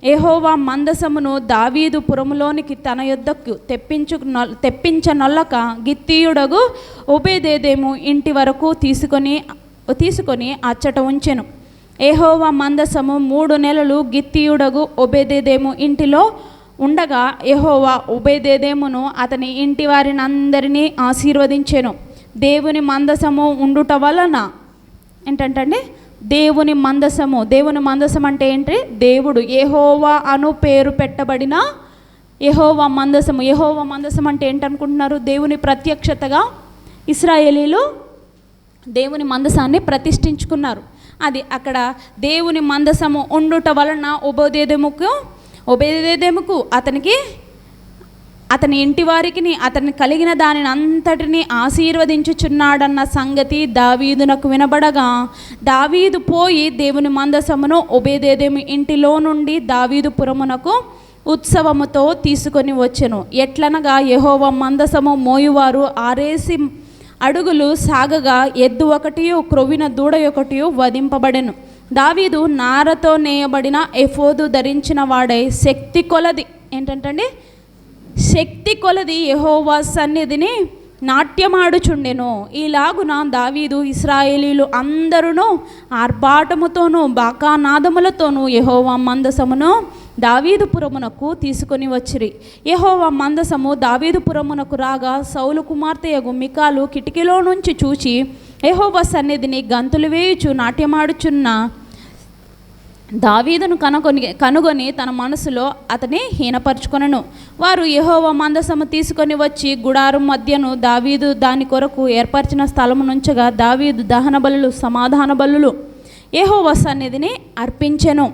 [SPEAKER 3] యెహోవా మందసమును దావీదు పురములోనికి తన యొద్దకు తెప్పించనొల్లక గిత్తీయుడగు ఓబేదేదోము ఇంటి వరకు తీసుకొని అచ్చట ఉంచెను. యెహోవా మందసము 3 నెలలు గిత్తీయుడగు ఓబేదేదోము ఇంటిలో ఉండగా యెహోవా ఓబేదేదోమును అతని ఇంటి వారిని అందరినీ ఆశీర్వదించెను. దేవుని మందసము ఉండుట వలన ఏంటంటే దేవుని మందసం అంటే ఏంటి? దేవుడు యెహోవా అను పేరు పెట్టబడిన యెహోవా మందసం అంటే ఏంటనుకుంటున్నారు? దేవుని ప్రత్యక్షతగా ఇశ్రాయేలీలు దేవుని మందసాన్ని ప్రతిష్ఠించుకున్నారు. అది అక్కడ దేవుని మందసము ఉండుట వలన ఓబేదేదోముకు అతని ఇంటి వారికి అతని కలిగిన దానిని అంతటిని ఆశీర్వదించుచున్నాడన్న సంగతి దావీదునకు వినబడగా దావీదు పోయి దేవుని మందసమును ఓబేదేదోము ఇంటిలో నుండి దావీదు పురమునకు ఉత్సవముతో తీసుకొని వచ్చెను. ఎట్లనగా యెహోవా మందసము మోయువారు 6 అడుగులు సాగగా ఎద్దు 1 క్రొవ్విన దూడ 1 వధింపబడెను. దావీదు నారతో నేయబడిన ఎఫోదు ధరించిన వాడై శక్తి కొలది యెహోవా సన్నిధిని నాట్యమాడుచుండెను. ఈలాగున దావీదు ఇశ్రాయేలీలు అందరూ ఆర్భాటముతోనూ బాకానాదములతోనూ యెహోవా మందసమును దావీదుపురమునకు తీసుకొని వచ్చిరి. యెహోవా మందసము దావీదుపురమునకు రాగా సౌలు కుమార్తెయగు మికాలు కిటికీలో నుంచి చూచి యెహోవా సన్నిధిని గంతులు వేయుచు నాట్యమాడుచున్న దావీదును కనుగొని తన మనసులో అతని హీనపరుచుకొనెను. వారు యెహోవా మందసము తీసుకొని వచ్చి గుడారం మధ్యను దావీదు దాని కొరకు ఏర్పరిచిన స్థలము నుంచగా దావీదు దహన బలులు సమాధాన బలులు యెహోవా సన్నిధిని అర్పించెను.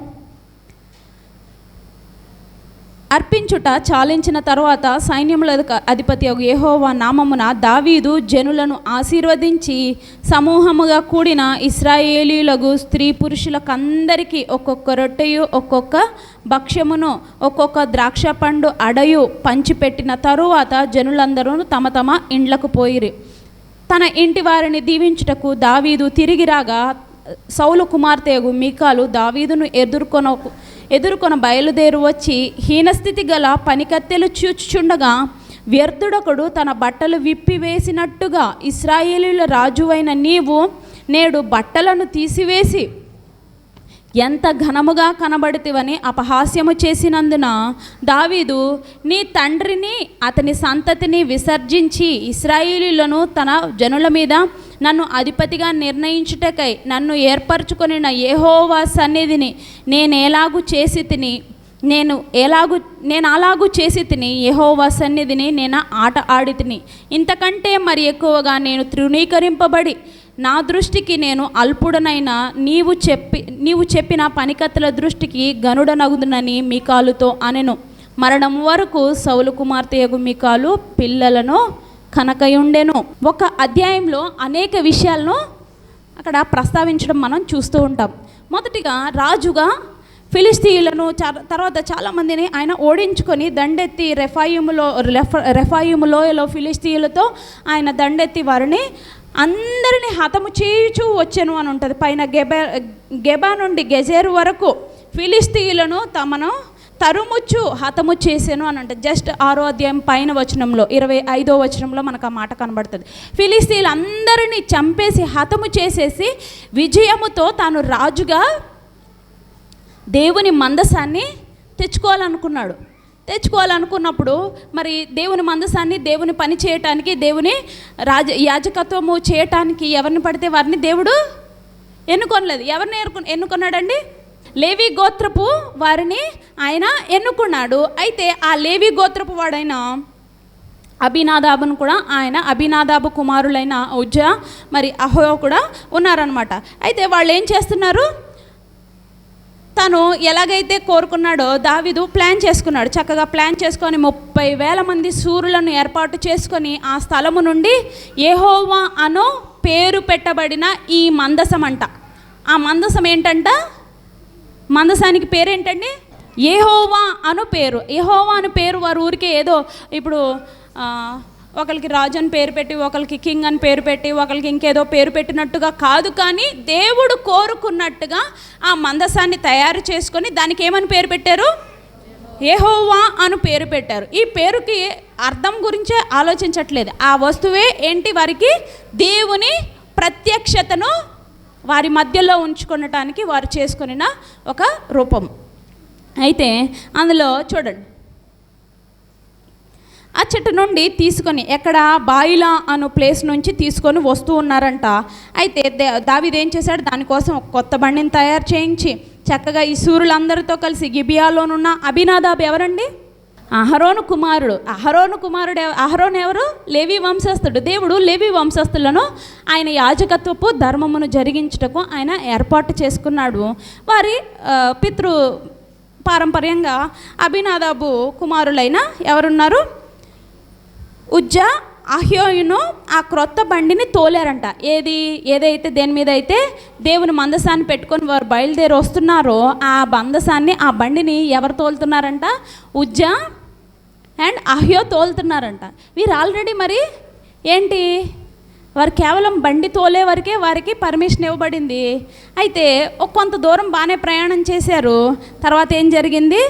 [SPEAKER 3] అర్పించుట చాలించిన తరువాత సైన్యముల అధిపతి యెహోవా నామమున దావీదు జనులను ఆశీర్వదించి సమూహముగా కూడిన ఇశ్రాయేలీయులకు స్త్రీ పురుషులకందరికీ ఒక్కొక్క రొట్టెయు ఒక్కొక్క భక్ష్యమును ఒక్కొక్క ద్రాక్ష పండు అడయు పంచిపెట్టిన తరువాత జనులందరూ తమ తమ ఇండ్లకు పోయిరి. తన ఇంటి వారిని దీవించుటకు దావీదు తిరిగి రాగా సౌలు కుమార్తెయగు మీకాలు దావీదును ఎదుర్కొన బయలుదేరు వచ్చి హీనస్థితి గల పనికత్తెలు చూచుచుండగా వ్యర్థుడొకడు తన బట్టలు విప్పివేసినట్టుగా ఇశ్రాయేలీయుల రాజువైన నీవు నేడు బట్టలను తీసివేసి ఎంత ఘనముగా కనబడితివని అపహాస్యము చేసినందున దావీదు నీ తండ్రిని అతని సంతతిని విసర్జించి ఇశ్రాయేలీయులను తన జనుల మీద నన్ను అధిపతిగా నిర్ణయించుటకై నన్ను ఏర్పరచుకొనిన యెహోవా సన్నిధిని నేను అలాగూ చేసి తిని యెహోవా సన్నిధిని నేను ఆట ఆడి తిని ఇంతకంటే మరి ఎక్కువగా నేను తృణీకరింపబడి నా దృష్టికి నేను అల్పుడనైనా నీవు చెప్పిన పనికత్తెల దృష్టికి గనుడనగుదునని మీకాలుతో అనెను. మరణం వరకు సౌలు కుమార్తెయగు మీకాలు పిల్లలను కనకయుండెను. ఒక అధ్యాయంలో అనేక విషయాలను అక్కడ ప్రస్తావించడం మనం చూస్తూ ఉంటాం. మొదటిగా రాజుగా ఫిలిస్తీయులను తర్వాత చాలామందిని ఆయన ఓడించుకొని దండెత్తి రెఫాయిము లోయలో ఫిలిస్తీయులతో ఆయన దండెత్తి వారిని అందరినీ హతము చేయుచూ వచ్చెను అని ఉంటుంది. పైన గెబా నుండి గెజేరు వరకు ఫిలిస్తీయులను తమను తరుముచ్చు హతము చేసాను అని అంటే జస్ట్ 6వ అధ్యాయం పైన వచనంలో 25వ వచనంలో మనకు ఆ మాట కనబడుతుంది. ఫిలిస్తీయులు అందరినీ చంపేసి హతము చేసేసి విజయముతో తాను రాజుగా దేవుని మందసాన్ని తెచ్చుకోవాలనుకున్నప్పుడు మరి దేవుని మందసాన్ని దేవుని పని చేయటానికి దేవుని యాజకత్వము చేయటానికి ఎవరిని పడితే వారిని దేవుడు ఎన్నుకోనలేదు. ఎవరిని ఎన్నుకున్నాడండి? లేవి గోత్రపు వారిని ఆయన ఎన్నుకున్నాడు. అయితే ఆ లేవి గోత్రపు వాడైన అబీనాదాబును కూడా ఆయన అబీనాదాబు కుమారులైన ఉజ్జా మరి అహో కూడా ఉన్నారనమాట. అయితే వాళ్ళు ఏం చేస్తున్నారు, తను ఎలాగైతే కోరుకున్నాడో దావీదు ప్లాన్ చేసుకున్నాడు. చక్కగా ప్లాన్ చేసుకొని 30,000 మంది శూరులను ఏర్పాటు చేసుకొని ఆ స్థలము నుండి యెహోవా అను పేరు పెట్టబడిన ఈ మందసం అంట. ఆ మందసం ఏంటంట, మందసానికి పేరేంటండి, యెహోవా అను పేరు. యెహోవా అను పేరు వారి ఊరికే ఏదో ఇప్పుడు ఒకరికి రాజు అని పేరు పెట్టి, ఒకరికి కింగ్ అని పేరు పెట్టి, ఒకరికి ఇంకేదో పేరు పెట్టినట్టుగా కాదు, కానీ దేవుడు కోరుకున్నట్టుగా ఆ మందసాన్ని తయారు చేసుకొని దానికి ఏమని పేరు పెట్టారు, యెహోవా అను పేరు పెట్టారు. ఈ పేరుకి అర్థం గురించే ఆలోచించట్లేదు. ఆ వస్తువే ఏంటి, వారికి దేవుని ప్రత్యక్షతను వారి మధ్యలో ఉంచుకొనటానికి వారు చేసుకొనిన ఒక రూపం. అయితే అందులో చూడండి, ఆ చెట్టు నుండి తీసుకొని ఎక్కడ బాయిలా అను ప్లేస్ నుంచి తీసుకొని వస్తూ ఉన్నారంట. అయితే దావీదు ఏం చేశాడు, దానికోసం ఒక కొత్త బండిని తయారు చేయించి చక్కగా ఈ శూరులందరితో కలిసి గిబియాలోనున్న అబీనాదాబు ఎవరండి, అహరోను కుమారుడు. అహరోను ఎవరు, లేవి వంశస్థుడు. దేవుడు లేవి వంశస్థులను ఆయన యాజకత్వపు ధర్మమును జరిగించుటకు ఆయన ఏర్పాటు చేసుకున్నాడు. వారి పితృ పారంపర్యంగా అబీనాదాబు కుమారులైన ఎవరున్నారు, ఉజ్జా అహ్యోయును ఆ క్రొత్త బండిని తోలారంట. ఏదైతే దేని మీద అయితే దేవుని మందసాన్ని పెట్టుకొని వారు బయలుదేరి వస్తున్నారో ఆ మందసాన్ని, ఆ బండిని ఎవరు తోలుతున్నారంట, ఉజ్జా అండ్ అహ్యో తోలుతున్నారంట. వీరు ఆల్రెడీ మరి ఏంటి, వారు కేవలం బండి తోలే వరకే వారికి పర్మిషన్ ఇవ్వబడింది. అయితే కొంత దూరం బాగానే ప్రయాణం చేశారు. తర్వాత ఏం జరిగింది,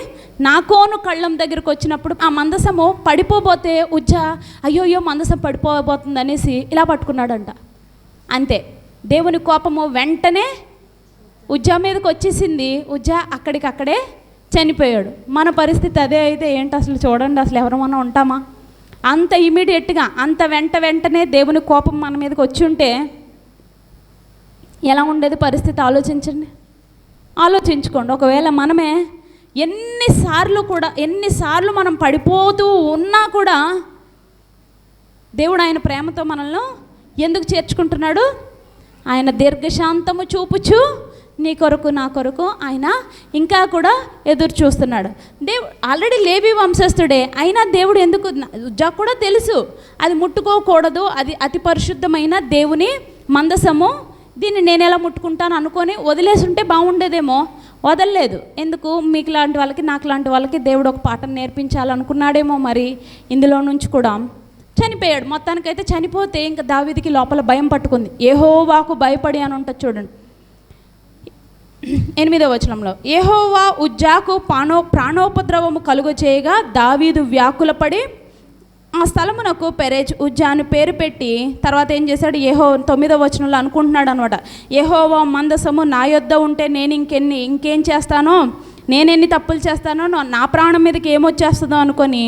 [SPEAKER 3] నాకోను కళ్ళం దగ్గరకు వచ్చినప్పుడు ఆ మందసము పడిపోబోతే ఉజ్జా అయ్యోయ్యో మందసం పడిపోబోతుంది అనేసి ఇలా పట్టుకున్నాడంట. అంతే, దేవుని కోపము వెంటనే ఉజ్జా మీదకి వచ్చేసింది. ఉజ్జా అక్కడికక్కడే చనిపోయాడు. మన పరిస్థితి అదే అయితే ఏంటి అసలు చూడండి, అసలు ఎవరమన్నా ఉంటామా? అంత ఇమీడియట్గా, అంత వెంటనే దేవుని కోపం మన మీదకి వచ్చి ఉంటే ఎలా ఉండేది పరిస్థితి ఆలోచించండి, ఆలోచించుకోండి. ఒకవేళ మనమే ఎన్నిసార్లు మనం పడిపోతూ ఉన్నా కూడా దేవుడు ఆయన ప్రేమతో మనల్ని ఎందుకు చేర్చుకుంటున్నాడు, ఆయన దీర్ఘశాంతము చూపుచు నీ కొరకు నా కొరకు ఆయన ఇంకా కూడా ఎదురు చూస్తున్నాడు. దేవుడు ఆల్రెడీ లేవి వంశస్థుడే అయినా దేవుడు ఎందుకు, ఉజ్జా కూడా తెలుసు అది ముట్టుకోకూడదు, అది అతి పరిశుద్ధమైన దేవుని మందసము, దీన్ని నేను ఎలా ముట్టుకుంటాను అనుకొని వదిలేసి ఉంటే బాగుండేదేమో. వదలలేదు. ఎందుకు, మీకు లాంటి వాళ్ళకి నాకు లాంటి వాళ్ళకి దేవుడు ఒక పాఠం నేర్పించాలనుకున్నాడేమో. మరి ఇందులో నుంచి కూడా చనిపోయాడు. మొత్తానికైతే చనిపోతే ఇంకా దావీదుకి లోపల భయం పట్టుకుంది. యెహోవాకు భయపడి అని ఉంటుంది చూడండి 8వ వచనంలో, యెహోవా ఉజ్జాకు ప్రాణోపద్రవము కలుగచేయగా దావీదు వ్యాకులపడి ఆ స్థలమునకు పెరేజ్ ఉజ్జా అని పేరు పెట్టి తర్వాత ఏం చేశాడు, 9వ వచనంలో అనుకుంటున్నాడు అనమాట, యెహోవా మందసము నా యొద్ద ఉంటే నేను ఇంకేం చేస్తానో, నేనెన్ని తప్పులు చేస్తానో, నా ప్రాణం మీదకి ఏమొచ్చేస్తుందో అనుకొని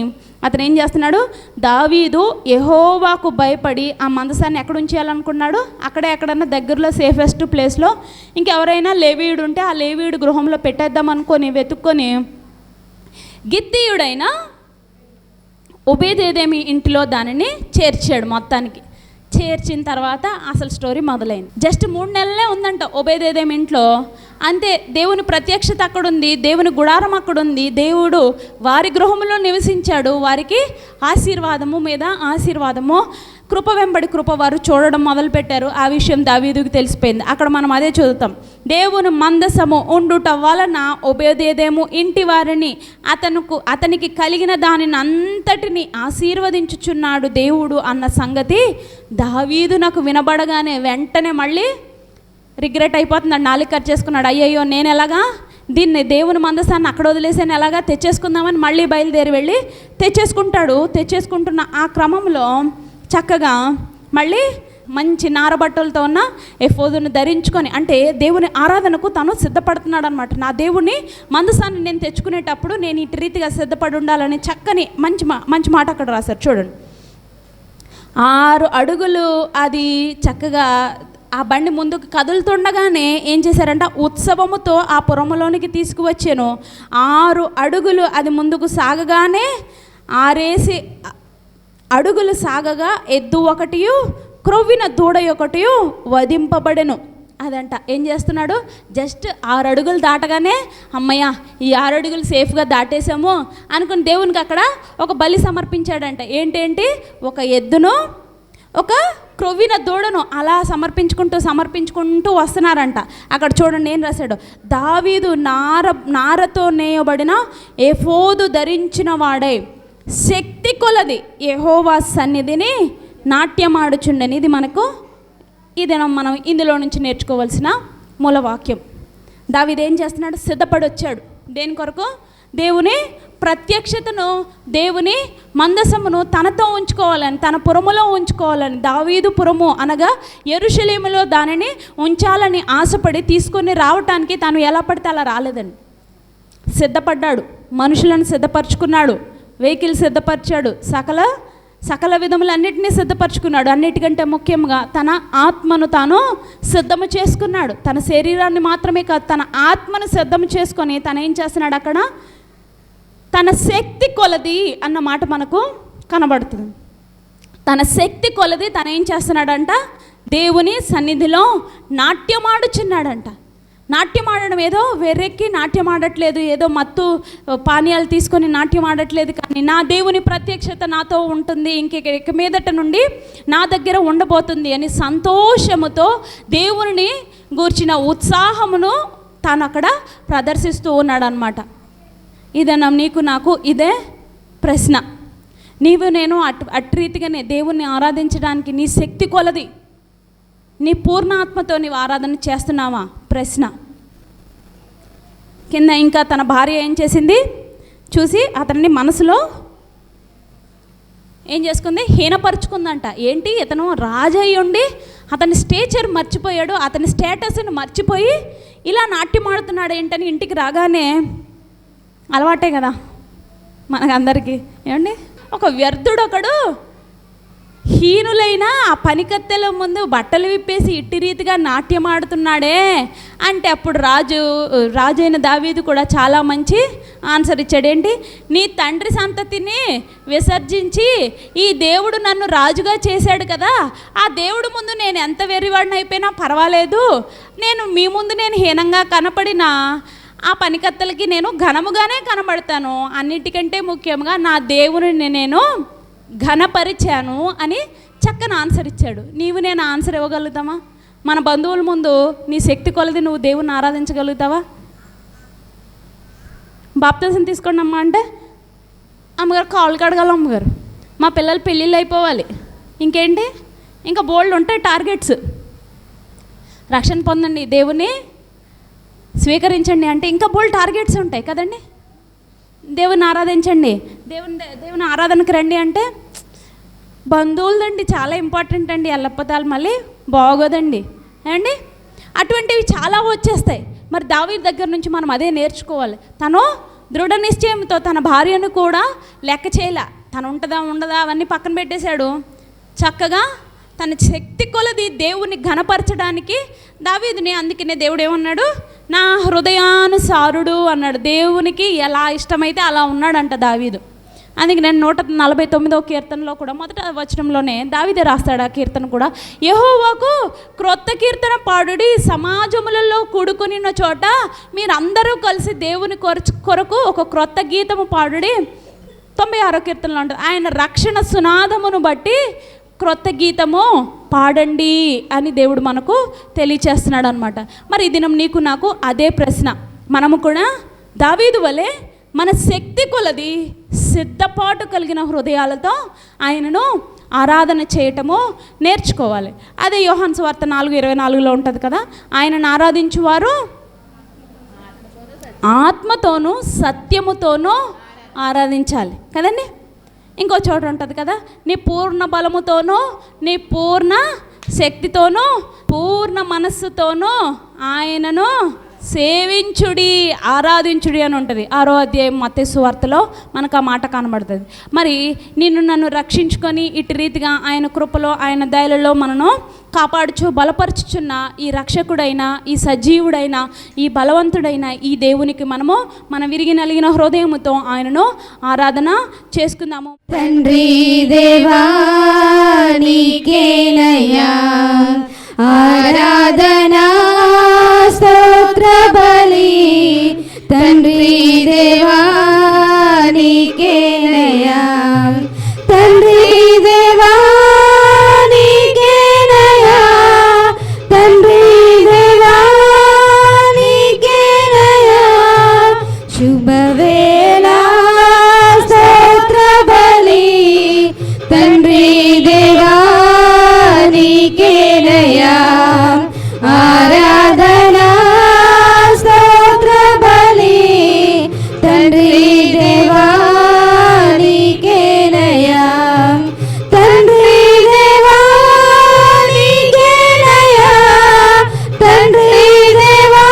[SPEAKER 3] అతను ఏం చేస్తున్నాడు, దావీదు యెహోవాకు భయపడి ఆ మందసాన్ని ఎక్కడ ఉంచేయాలనుకున్నాడు, ఎక్కడన్నా దగ్గరలో సేఫెస్ట్ ప్లేస్లో ఇంకెవరైనా లేవీయుడు ఉంటే ఆ లేవీయుడు గృహంలో పెట్టేద్దాం అనుకొని వెతుక్కొని గిత్తీయుడైన ఒబేదేదేమి ఇంటిలో దానిని చేర్చాడు. మొత్తానికి చేర్చిన తర్వాత అసలు స్టోరీ మొదలైంది. జస్ట్ 3 నెలలే ఉందంట ఒబేదేదేమి ఇంట్లో. అంతే, దేవుని ప్రత్యక్షత అక్కడుంది, దేవుని గుడారం అక్కడుంది, దేవుడు వారి గృహంలో నివసించాడు. వారికి ఆశీర్వాదము మీద ఆశీర్వాదము, కృప వెంబడి కృప వారు చూడడం మొదలుపెట్టారు. ఆ విషయం దావీదుకు తెలిసిపోయింది. అక్కడ మనం అదే చదువుతాం, దేవుని మందసము ఉండుట వలన ఒబేదేదేము ఇంటి వారిని అతనికి కలిగిన దానిని అంతటిని ఆశీర్వదించుచున్నాడు దేవుడు అన్న సంగతి దావీదు నాకు వినబడగానే వెంటనే మళ్ళీ రిగ్రెట్ అయిపోతున్నాడు, నాలుగు కట్ చేసుకున్నాడు. అయ్యయ్యో నేను ఎలాగా దీన్ని దేవుని మందసాన్ని అక్కడ వదిలేసాను, ఎలాగా తెచ్చేసుకుందామని మళ్ళీ బయలుదేరి వెళ్ళి తెచ్చేసుకుంటున్న ఆ క్రమంలో చక్కగా మళ్ళీ మంచి నారబట్టలతో ఉన్న ఎఫోదును ధరించుకొని, అంటే దేవుని ఆరాధనకు తను సిద్ధపడుతున్నాడు అనమాట. నా దేవుని మందసాన్ని నేను తెచ్చుకునేటప్పుడు నేను ఇటు రీతిగా సిద్ధపడి ఉండాలని చక్కని మంచి మాట అక్కడ రాశారు చూడండి. 6 అడుగులు అది చక్కగా ఆ బండి ముందుకు కదులుతుండగానే ఏం చేశారంట, ఉత్సవముతో ఆ పురములోనికి తీసుకువచ్చాను. 6 అడుగులు అది ముందుకు సాగగానే 6 అడుగులు సాగగా ఎద్దు ఒకటియు క్రొవ్విన దూడ ఒకటియు వధింపబడెను. అదంట ఏం చేస్తున్నాడు, జస్ట్ 6 అడుగులు దాటగానే అమ్మయ్య ఈ 6 అడుగులు సేఫ్గా దాటేసాము అనుకుని దేవునికి అక్కడ ఒక బలి సమర్పించాడంట. ఏంటేంటి, ఒక ఎద్దును ఒక క్రొవ్విన దూడను అలా సమర్పించుకుంటూ వస్తున్నారంట. అక్కడ చూడండి ఏం రాశాడు, దావీదు నారతో నేయబడిన ఎఫోదు ధరించిన వాడై శక్తి కొలది యెహోవా సన్నిధిని నాట్యమాడుచుండని. ఇది మనకు మనం ఇందులో నుంచి నేర్చుకోవాల్సిన మూలవాక్యం. దావీదు ఏం చేస్తున్నాడు, సిద్ధపడి వచ్చాడు దేని కొరకు, దేవుని ప్రత్యక్షతను, దేవుని మందసమును తనతో ఉంచుకోవాలని, తన పురములో ఉంచుకోవాలని. దావీదు పురము అనగా యెరూషలేములో దానిని ఉంచాలని ఆశపడి తీసుకొని రావటానికి తను ఎలా పడితే అలా రాలేదండి. సిద్ధపడ్డాడు, మనుషులను సిద్ధపరచుకున్నాడు, వెహికల్ సిద్ధపరిచాడు, సకల విధములన్నిటినీ సిద్ధపరచుకున్నాడు. అన్నిటికంటే ముఖ్యంగా తన ఆత్మను తాను సిద్ధము చేసుకున్నాడు. తన శరీరాన్ని మాత్రమే కాదు, తన ఆత్మను సిద్ధము చేసుకొని తను ఏం చేస్తున్నాడు, అక్కడ తన శక్తి కొలది అన్న మాట మనకు కనబడుతుంది. తన శక్తి కొలది తను ఏం చేస్తున్నాడంట, దేవుని సన్నిధిలో నాట్యమాడుచున్నాడంట. నాట్యం ఆడడం ఏదో వెర్రెక్కి నాట్యం ఆడట్లేదు, ఏదో మత్తు పానీయాలు తీసుకొని నాట్యం ఆడట్లేదు, కానీ నా దేవుని ప్రత్యక్షత నాతో ఉంటుంది, ఇంక మీదట నుండి నా దగ్గర ఉండబోతుంది అని సంతోషముతో దేవుని గూర్చిన ఉత్సాహమును తాను అక్కడ ప్రదర్శిస్తూ ఉన్నాడు అన్నమాట. ఇదేనా నీకు నాకు ఇదే ప్రశ్న. నీవు నేను అటు రీతిగానే దేవుణ్ణి ఆరాధించడానికి నీ శక్తి కొలది, నీ పూర్ణ ఆత్మతో నీవు ఆరాధన చేస్తున్నావా ప్రశ్న. కింద ఇంకా తన భార్య ఏం చేసింది చూసి అతన్ని మనసులో ఏం చేసుకుంది, హీనపరుచుకుందంట. ఏంటి, ఇతను రాజు అయి ఉండి అతని స్టేచర్ మర్చిపోయాడు, అతని స్టేటస్ని మర్చిపోయి ఇలా నాట్యం ఆడుతున్నాడు ఏంటని ఇంటికి రాగానే అలవాటే కదా మనకందరికీ. ఏమండి, ఒక వ్యర్థుడు ఒకడు హీనులైన ఆ పనికత్తెల ముందు బట్టలు విప్పేసి ఇట్టి రీతిగా నాట్యం ఆడుతున్నాడే అంటే అప్పుడు రాజైన దావీదు కూడా చాలా మంచి ఆన్సర్ ఇచ్చాడు. ఏంటి, నీ తండ్రి సంతతిని విసర్జించి ఈ దేవుడు నన్ను రాజుగా చేశాడు కదా, ఆ దేవుడు ముందు నేను ఎంత వెర్రివాడిని అయిపోయినా పర్వాలేదు, మీ ముందు నేను హీనంగా కనపడినా ఆ పనికత్తెలకి నేను ఘనముగానే కనబడతాను, అన్నిటికంటే ముఖ్యంగా నా దేవుని నేను ఘనపరిచాను అని చక్కని ఆన్సర్ ఇచ్చాడు. నీవు నేను ఆన్సర్ ఇవ్వగలుగుతామా? మన బంధువుల ముందు నీ శక్తి కొలది నువ్వు దేవుని ఆరాధించగలుగుతావా? బాప్తిసం తీసుకోండి అమ్మా అంటే అమ్మగారు కాళ్ళు కడగాలి, అమ్మగారు మా పిల్లలు పెళ్ళిళ్ళు అయిపోవాలి, ఇంకేంటి ఇంకా బోల్డ్ ఉంటాయి టార్గెట్స్, రక్షణ పొందండి, దేవుని స్వీకరించండి అంటే ఇంకా బోల్డ్ టార్గెట్స్ ఉంటాయి కదండి. దేవుని ఆరాధించండి, దేవుని ఆరాధనకు రండి అంటే బంధువులదండి చాలా ఇంపార్టెంట్ అండి, ఎల్లప్పతాలు మళ్ళీ బాగోదండి ఏమండి, అటువంటివి చాలా వచ్చేస్తాయి. మరి దావీదు దగ్గర నుంచి మనం అదే నేర్చుకోవాలి. తను దృఢ నిశ్చయంతో తన భార్యను కూడా లెక్క చేయలే, తను ఉంటుందా ఉండదా అవన్నీ పక్కన పెట్టేశాడు. చక్కగా తన శక్తి కొలది దేవుని ఘనపరచడానికి దావీదుని, అందుకనే దేవుడు ఏమన్నాడు, నా హృదయానుసారుడు అన్నాడు. దేవునికి ఎలా ఇష్టమైతే అలా ఉన్నాడంట దావీదు. అందుకే నేను 149వ కీర్తనలో కూడా మొదట వచనంలోనే దావీదే రాస్తాడు ఆ కీర్తన కూడా, యెహోవాకు క్రొత్త కీర్తన పాడుడి, సమాజములలో కూడుకునిన చోట మీరందరూ కలిసి దేవుని కొరకు ఒక క్రొత్త గీతము పాడుడి. 96వ కీర్తనలో ఉంటుంది, ఆయన రక్షణ సునాదమును బట్టి క్రొత్త గీతము పాడండి అని దేవుడు మనకు తెలియచేస్తున్నాడు అనమాట. మరి ఈ దినం నీకు నాకు అదే ప్రశ్న. మనము కూడా దావీదు వలె మన శక్తి కొలది సిద్ధపాటు కలిగిన హృదయాలతో ఆయనను ఆరాధన చేయటము నేర్చుకోవాలి. అదే యోహాను సువార్త 4:24లో ఉంటుంది కదా, ఆయనను ఆరాధించువారు ఆత్మతోనూ సత్యముతోనూ ఆరాధించాలి కదండి. ఇంకో చోట ఉంటుంది కదా, నీ పూర్ణ బలముతోనూ నీ పూర్ణ శక్తితోనూ పూర్ణ మనస్సుతోనూ ఆయనను సేవించుడి, ఆరాధించుడి అని ఉంటుంది. 6వ అధ్యాయం మత్తయి సువార్తలో మనకు ఆ మాట కనబడుతుంది. మరి నిన్ను నన్ను రక్షించుకొని ఇటు రీతిగా ఆయన కృపలో ఆయన దయలలో మనను కాపాడుచు బలపరచుచున్న ఈ రక్షకుడైన, ఈ సజీవుడైన, ఈ బలవంతుడైన ఈ దేవునికి మనము మన విరిగి నలిగిన హృదయముతో ఆయనను ఆరాధన చేసుకుందాము.
[SPEAKER 2] తండ్రి దేవా నీకేనయ్యా ఆరాధనా స్తోత్ర బలి. తండ్రి దేవా నీకేనయ్యా, తండ్రి దేవా నీకేనయ్యా, తండ్రి దేవా నీకేనయ్యా. శుభవేళ స్తోత్ర బలి. తండ్రి దేవా నీకేనయ్యా ఆరాధనా స్తోత్ర బలి. తండ్రి దేవా నీకేనయ్యా, తండ్రి దేవా నీకేనయ్యా, తండ్రి దేవా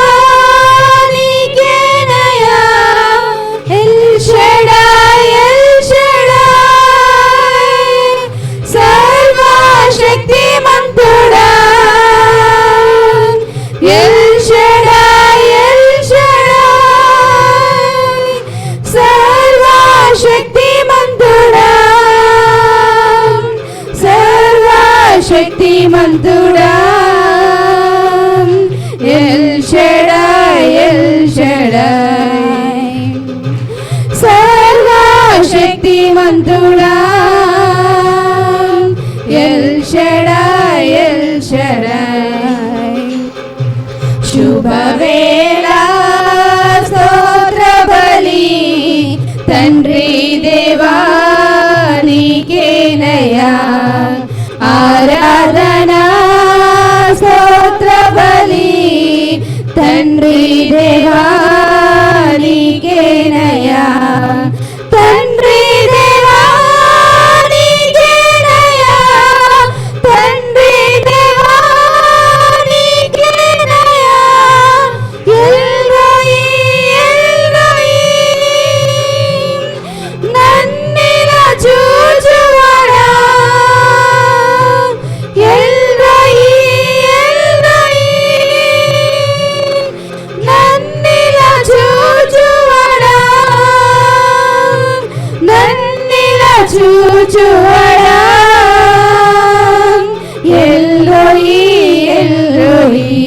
[SPEAKER 2] నీకేనయ్యా. ఎల్ షడాయ్, ఎల్ షడాయ్, సర్వశక్తిమంతుడా. ఎల్ షడాయ్, ఎల్ షడాయ్, సర్వశక్తిమంతుడా, సర్వశక్తిమంతుడా. ఎల్ షడాయ్, ఎల్ షడాయ్, సర్వశక్తిమంతుడా. El Shaddai, El Shaddai. శుభవేళ స్తోత్ర బలి. తండ్రి దేవా నీకేనయ్యా ఆరాధనా స్తోత్ర బలి. తండ్రి దేవా నీకేనయ్యా, తండ్రి దేవా నీకేనయ్యా, తండ్రి దేవా నీకేనయ్యా. ఎల్రోయి, ఎల్రోయి, నన్నిలా చూచువాడా. ఎల్రోయి, ఎల్రోయి, నన్నిలా చూచువాడా, నన్నిలా చూచువాడా. ఎల్రోయి, ఎల్రోయి,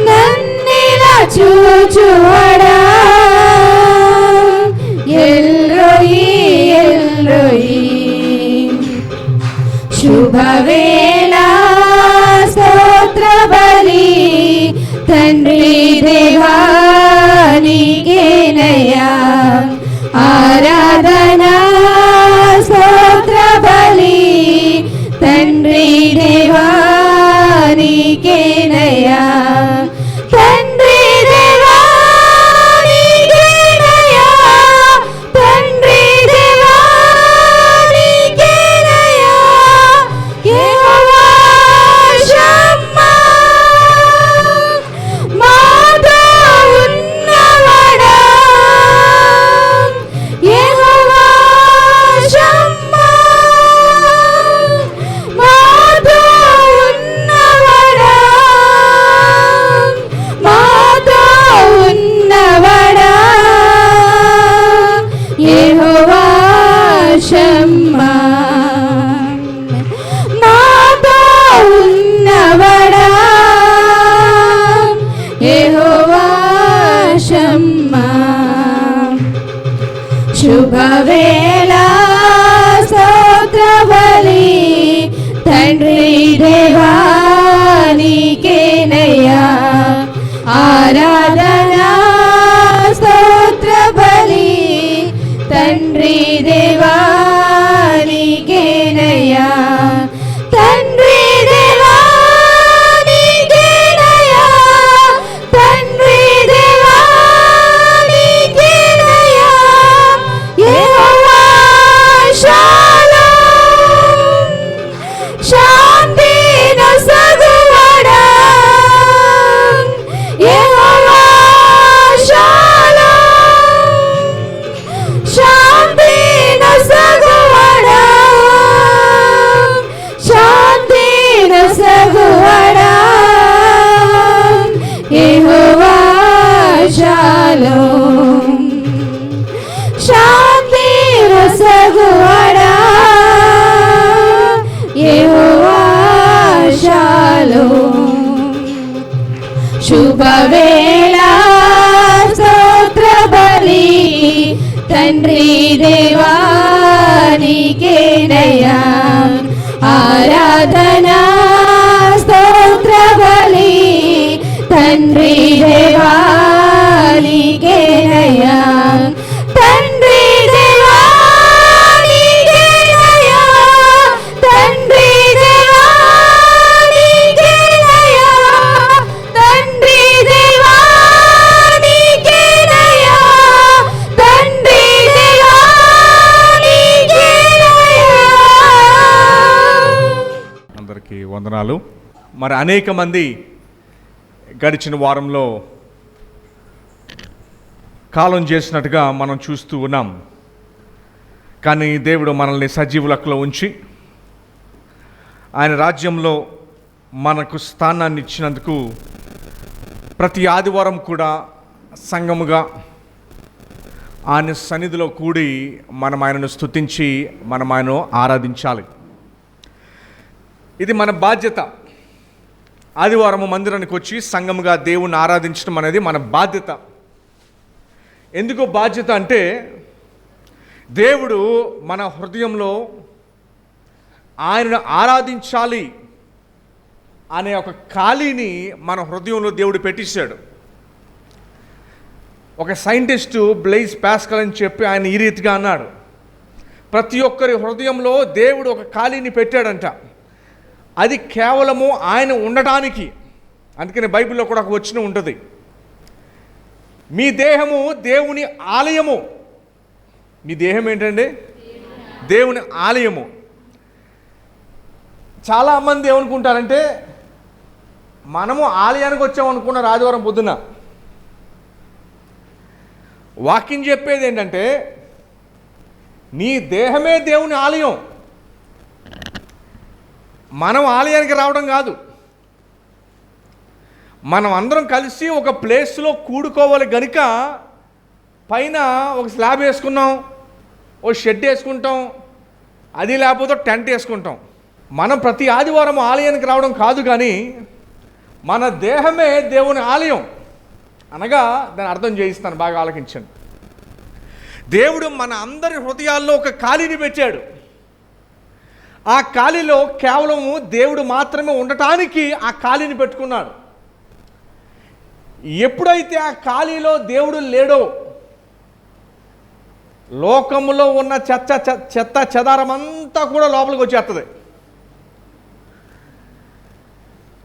[SPEAKER 2] నన్నిలా చూచువాడా. El Roi, El Roi. శుభవేళ స్తోత్ర బలి. తండ్రి దేవా నీకేనయ్యా ఆరాధనా స్తోత్ర బలి. తండ్రి దేవా నీకేనయ్యా, తండ్రి దేవా నీకేనయ్యా, తండ్రి దేవా నీకేనయ్యా. యెహోవా షమ్మా, మాతో ఉన్నవాడా. యెహోవా షమ్మా, మాతో ఉన్నవాడా, మాతో ఉన్నవాడా. యెహోవా షమ్మా, మాతో ఉన్నవాడా. యెహోవా షమ్మా. శుభవేళ స్తోత్ర బలి. తండ్రి దేవా నీకేనయ్యా ఆరాధనా స్తోత్ర బలి. తండ్రి దేవా నీకేనయ్యా, తండ్రి దేవా నీకేనయ్యా, తండ్రి దేవా నీకేనయ్యా. యెహోవా షాలోమ్, శాంతి నొసగువాడా. తండ్రి దేవా నీకేనయ్యా ఆరాధనా స్తోత్ర బలి తండ్రి దేవా నీకేనయ్యా తండ్రి దేవా నీకేనయ్యా తండ్రి దేవా నీకేనయ్యా తండ్రి దేవా నీకేనయ్యా తండ్రి దేవా నీకేనయ్యా.
[SPEAKER 4] అందరికీ వందనాలు. మరి అనేక మంది గడిచిన వారంలో కాలం చేసినట్టుగా మనం చూస్తూ ఉన్నాం. కానీ దేవుడు మనల్ని సజీవ లెక్కలో ఉంచి ఆయన రాజ్యంలో మనకు స్థానాన్ని ఇచ్చినందుకు ప్రతి ఆదివారం కూడా సంఘముగా ఆయన సన్నిధిలో కూడి మనం ఆయనను స్తుతించి మనం ఆయనను ఆరాధించాలి. ఇది మన బాధ్యత. ఆదివారము మందిరానికి వచ్చి సంఘముగా దేవుణ్ణి ఆరాధించడం అనేది మన బాధ్యత. ఎందుకు బాధ్యత అంటే దేవుడు మన హృదయంలో ఆయనను ఆరాధించాలి అనే ఒక ఖాళీని మన హృదయంలో దేవుడు పెట్టించాడు. ఒక సైంటిస్టు బ్లైజ్ పాస్కల్ అని చెప్పి ఆయన ఈ రీతిగా అన్నాడు, ప్రతి ఒక్కరి హృదయంలో దేవుడు ఒక ఖాళీని పెట్టాడంట. అది కేవలము ఆయన ఉండటానికి. అందుకని బైబిల్లో కూడా ఒక వచనం ఉంటుంది, మీ దేహము దేవుని ఆలయము. మీ దేహం ఏంటండి? దేవుని ఆలయము. చాలామంది ఏమనుకుంటారంటే మనము ఆలయానికి వచ్చామనుకున్నారు ఆదివారం పొద్దున. వాక్యం చెప్పేది ఏంటంటే నీ దేహమే దేవుని ఆలయం. మనం ఆలయానికి రావడం కాదు, మనం అందరం కలిసి ఒక ప్లేస్లో కూడుకోవాలి గనుక పైన ఒక స్లాబ్ వేసుకున్నాం, ఓ షెడ్ వేసుకుంటాం, అది లేకపోతే టెంట్ వేసుకుంటాం. మనం ప్రతి ఆదివారం ఆలయానికి రావడం కాదు, కానీ మన దేహమే దేవుని ఆలయం అనగా దాన్ని అర్థం చేయిస్తాను, బాగా ఆలకించండి. దేవుడు మన అందరి హృదయాల్లో ఒక ఖాళీని పెట్టాడు. ఆ ఖాళీలో కేవలము దేవుడు మాత్రమే ఉండటానికి ఆ ఖాళీని పెట్టుకున్నాడు. ఎప్పుడైతే ఆ ఖాళీలో దేవుడు లేడో లోకములో ఉన్న చెత్త చెదారం అంతా కూడా లోపలికి వచ్చేస్తుంది.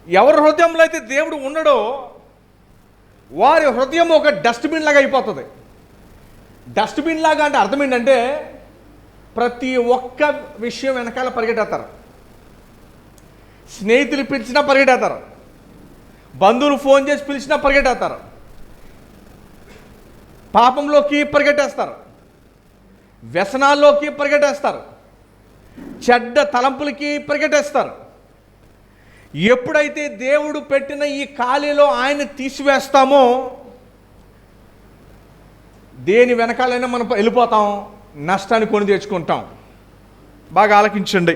[SPEAKER 4] ఎవరి హృదయంలో అయితే దేవుడు ఉండడో వారి హృదయం ఒక డస్ట్బిన్ లాగా అయిపోతుంది. డస్ట్బిన్ లాగా అంటే అర్థం ఏంటంటే ప్రతి ఒక్క విషయం వెనకాల పరిగెట్టేస్తారు. స్నేహితులు పిలిచినా పరిగెట్టేస్తారు, బంధువులు ఫోన్ చేసి పిలిచినా పరిగెట్టేస్తారు, పాపంలోకి పరిగెట్టేస్తారు, వ్యసనాల్లోకి పరిగెట్టేస్తారు, చెడ్డ తలంపులకి పరిగెట్టేస్తారు. ఎప్పుడైతే దేవుడు పెట్టిన ఈ ఖాళీలో ఆయన తీసివేస్తామో దేని వెనకాలైనా మనం వెళ్ళిపోతాం, నష్టాన్ని కొని తెచ్చుకుంటాం. బాగా ఆలకించండి.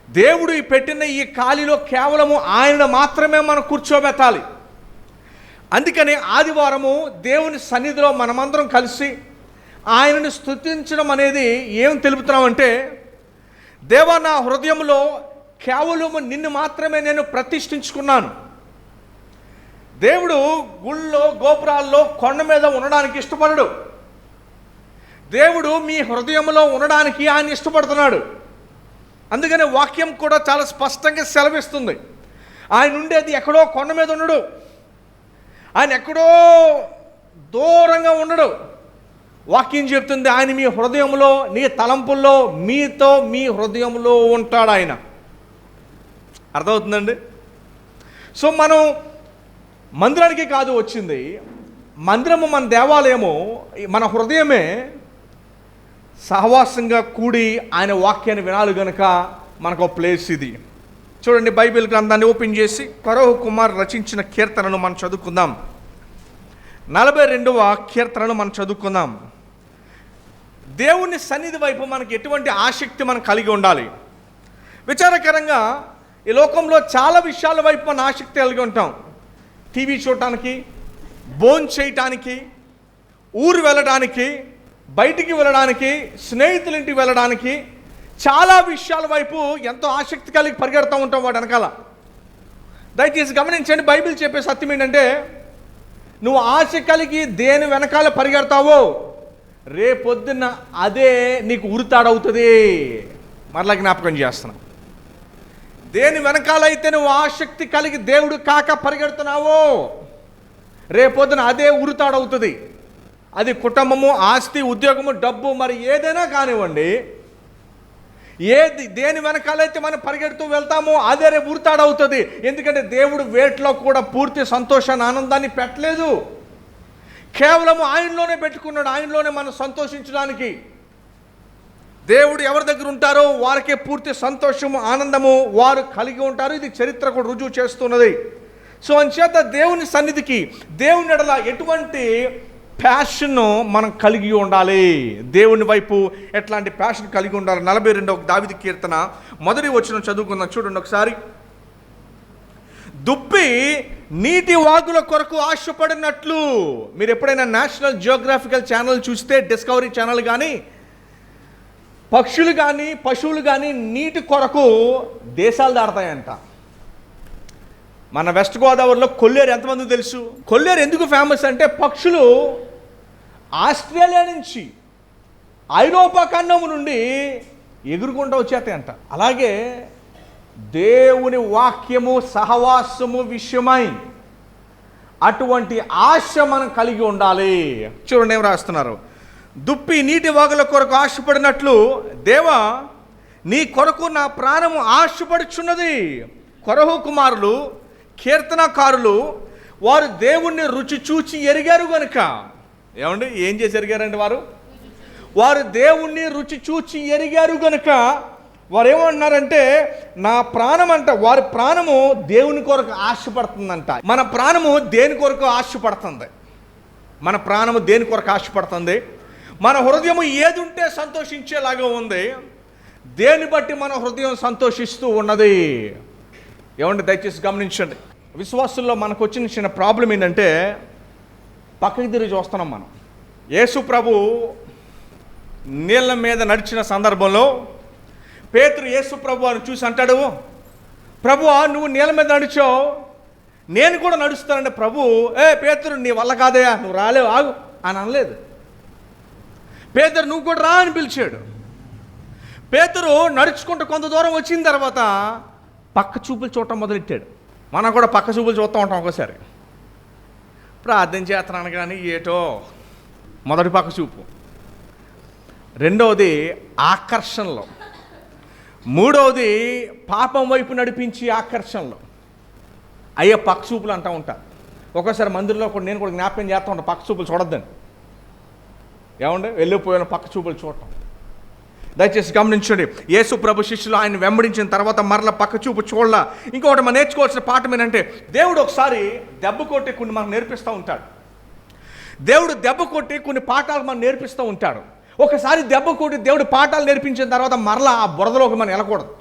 [SPEAKER 4] దేవుడు పెట్టిన ఈ ఖాళీలో కేవలము ఆయన మాత్రమే మనం కూర్చోబెట్టాలి. అందుకని ఆదివారము దేవుని సన్నిధిలో మనమందరం కలిసి ఆయనను స్తుతించడం అనేది ఏం తెలుపుతున్నామంటే, దేవా నా హృదయంలో కేవలము నిన్ను మాత్రమే నేను ప్రతిష్ఠించుకున్నాను. దేవుడు గుళ్ళో గోపురాల్లో కొండ మీద ఉండడానికి ఇష్టపడడు. దేవుడు మీ హృదయంలో ఉండడానికి ఆయన ఇష్టపడుతున్నాడు. అందుకని వాక్యం కూడా చాలా స్పష్టంగా సెలవిస్తుంది, ఆయన ఉండేది ఎక్కడో కొండ మీద ఉండడు, ఆయన ఎక్కడో దూరంగా ఉండడు. వాక్యం చెప్తుంది ఆయన మీ హృదయంలో, నీ తలంపుల్లో, మీతో మీ హృదయంలో ఉంటాడు ఆయన. అర్థమవుతుందండి? సో మనం మందిరానికి కాదు వచ్చింది, మందిరము మన దేవాలయము, మన హృదయమే సహవాసంగా కూడి ఆయన వాక్యాన్ని వినాలి గనుక మనకు ఒక ప్లేస్ ఇది. చూడండి, బైబిల్ గ్రంథాన్ని ఓపెన్ చేసి ఫరోహు కుమార్ రచించిన కీర్తనను మనం చదువుకుందాం. 42వ కీర్తనను మనం చదువుకుందాం. దేవుని సన్నిధి వైపు మనకి ఎటువంటి ఆసక్తి మనం కలిగి ఉండాలి. విచారకరంగా ఈ లోకంలో చాలా విషయాల వైపు మన ఆసక్తి కలిగి ఉంటాం. టీవీ చూడటానికి, భోజనం చేయటానికి, ఊరు వెళ్ళడానికి, బయటికి వెళ్ళడానికి, స్నేహితుల ఇంటికి వెళ్ళడానికి, చాలా విషయాల వైపు ఎంతో ఆసక్తి కలిగి పరిగెడుతూ ఉంటాం వాటి వెనకాల. దయచేసి గమనించండి, బైబిల్ చెప్పే సత్యం ఏంటంటే, నువ్వు ఆశ కలిగి దేని వెనకాల పరిగెడతావో రేపొద్దున్న అదే నీకు ఉరితాడవుతుంది. మరలా జ్ఞాపకం చేస్తున్నావు. దేని వెనకాలైతే నువ్వు ఆసక్తి కలిగి దేవుడు కాక పరిగెడుతున్నావో రేపొద్దున అదే ఉరితాడవుతుంది. అది కుటుంబము, ఆస్తి, ఉద్యోగము, డబ్బు, మరి ఏదైనా కానివ్వండి, దేని వెనకాలైతే మనం పరిగెడుతూ వెళ్తామో అదే రేపు ఉరితాడవుతుంది. ఎందుకంటే దేవుడు వేటిలో కూడా పూర్తి సంతోషాన్ని, ఆనందాన్ని పెట్టలేదు. కేవలం ఆయనలోనే పెట్టుకున్నాడు. ఆయనలోనే మనం సంతోషించడానికి. దేవుడు ఎవరి దగ్గర ఉంటారో వారికే పూర్తి సంతోషము, ఆనందము వారు కలిగి ఉంటారు. ఇది చరిత్ర కూడా రుజువు చేస్తున్నది. సో అంచేత దేవుని సన్నిధికి, దేవుని ఎడల ఎటువంటి ప్యాషన్ మనం కలిగి ఉండాలి, దేవుని వైపు ఎట్లాంటి ప్యాషన్ కలిగి ఉండాలి. 42వ దావీదు కీర్తన 1వ వచనం చదువుకుందాం. చూడండి ఒకసారి. దుప్పి నీటి వాగుల కొరకు ఆశపడినట్లు. మీరు ఎప్పుడైనా నేషనల్ జియోగ్రాఫికల్ ఛానల్ చూస్తే, డిస్కవరీ ఛానల్ కానీ, పక్షులు కానీ పశువులు కానీ నీటి కొరకు దేశాలు దాడతాయంట. మన వెస్ట్ గోదావరిలో కొల్లేరు ఎంతమందికి తెలుసు? కొల్లేరు ఎందుకు ఫేమస్ అంటే, పక్షులు ఆస్ట్రేలియా నుంచి, ఐరోపా ఖండము నుండి ఎగురుకుంటూ వచ్చేస్తాయంట. అలాగే దేవుని వాక్యము, సహవాసము విషయమై అటువంటి ఆశ మనం కలిగి ఉండాలి. చూడండి ఏం రాస్తున్నారు. దుప్పి నీటి వాగుల కొరకు ఆశపడినట్లు దేవా నీ కొరకు నా ప్రాణము ఆశపడుచున్నది. కొరహు కుమారులు, కీర్తనకారులు, వారు దేవుణ్ణి రుచి చూచి ఎరిగారు గనుక. ఏమండి, ఏం చేసి ఎరిగారండి? వారు దేవుణ్ణి రుచి చూచి ఎరిగారు గనుక వారు ఏమంటున్నారంటే, నా ప్రాణం అంట, వారి ప్రాణము దేవుని కొరకు ఆశపడుతుందంట. మన ప్రాణము దేని కొరకు ఆశపడుతుంది? మన ప్రాణము దేని కొరకు ఆశపడుతుంది? మన హృదయము ఏది ఉంటే సంతోషించేలాగా ఉంది. దేన్ని బట్టి మన హృదయం సంతోషిస్తూ ఉన్నది? ఏమండి, దయచేసి గమనించండి. విశ్వాసుల్లో మనకు వచ్చిన చిన్న ప్రాబ్లం ఏంటంటే, పక్కకి తిరిగి చూస్తున్నాం మనం. యేసు ప్రభు నీళ్ళ మీద నడిచిన సందర్భంలో పేతురు యేసు ప్రభు అని చూసి అంటాడు, ప్రభువా నువ్వు నీళ్ళ మీద నడిచావు, నేను కూడా నడుస్తానంటే ప్రభు, పేతురు నీ వల్ల కాదయా, నువ్వు రాలేవు, ఆగు అని అనలేదు. పేతురు నువ్వు కూడా రా అని పిలిచాడు. పేతురు నడుచుకుంటూ కొంత దూరం వచ్చిన తర్వాత పక్క చూపులు చూడటం మొదలెట్టాడు. మనం కూడా పక్క చూపులు చూస్తూ ఉంటాం ఒకసారి. ప్రార్థన చేస్తున్నాను కానీ ఏటో, మొదటి పక్క చూపు. రెండవది ఆకర్షణలో. మూడవది పాపం వైపు నడిపించి ఆకర్షణలో. అయ్యే పక్క చూపులు అంటూ ఉంటారు. ఒక్కోసారి మందిరంలో కూడా నేను కూడా జ్ఞాపకం చేస్తూ ఉంటాను, పక్క చూపులు చూడొద్దని. ఏమండి, వెళ్ళిపోయిన పక్క చూపులు చూడటం. దయచేసి గమనించండి. యేసు ప్రభు శిష్యులు ఆయన వెంబడించిన తర్వాత మరల పక్క చూపు చూడాల. ఇంకొకటి మనం నేర్చుకోవాల్సిన పాఠం ఏంటంటే, దేవుడు ఒకసారి దెబ్బ కొట్టి కొన్ని మనకు నేర్పిస్తూ ఉంటాడు. దేవుడు దెబ్బ కొట్టి కొన్ని పాఠాలు మనం నేర్పిస్తూ ఉంటాడు. ఒకసారి దెబ్బ కొట్టి దేవుడు పాఠాలు నేర్పించిన తర్వాత మరలా ఆ బురదలోకి మనం వెళ్ళకూడదు.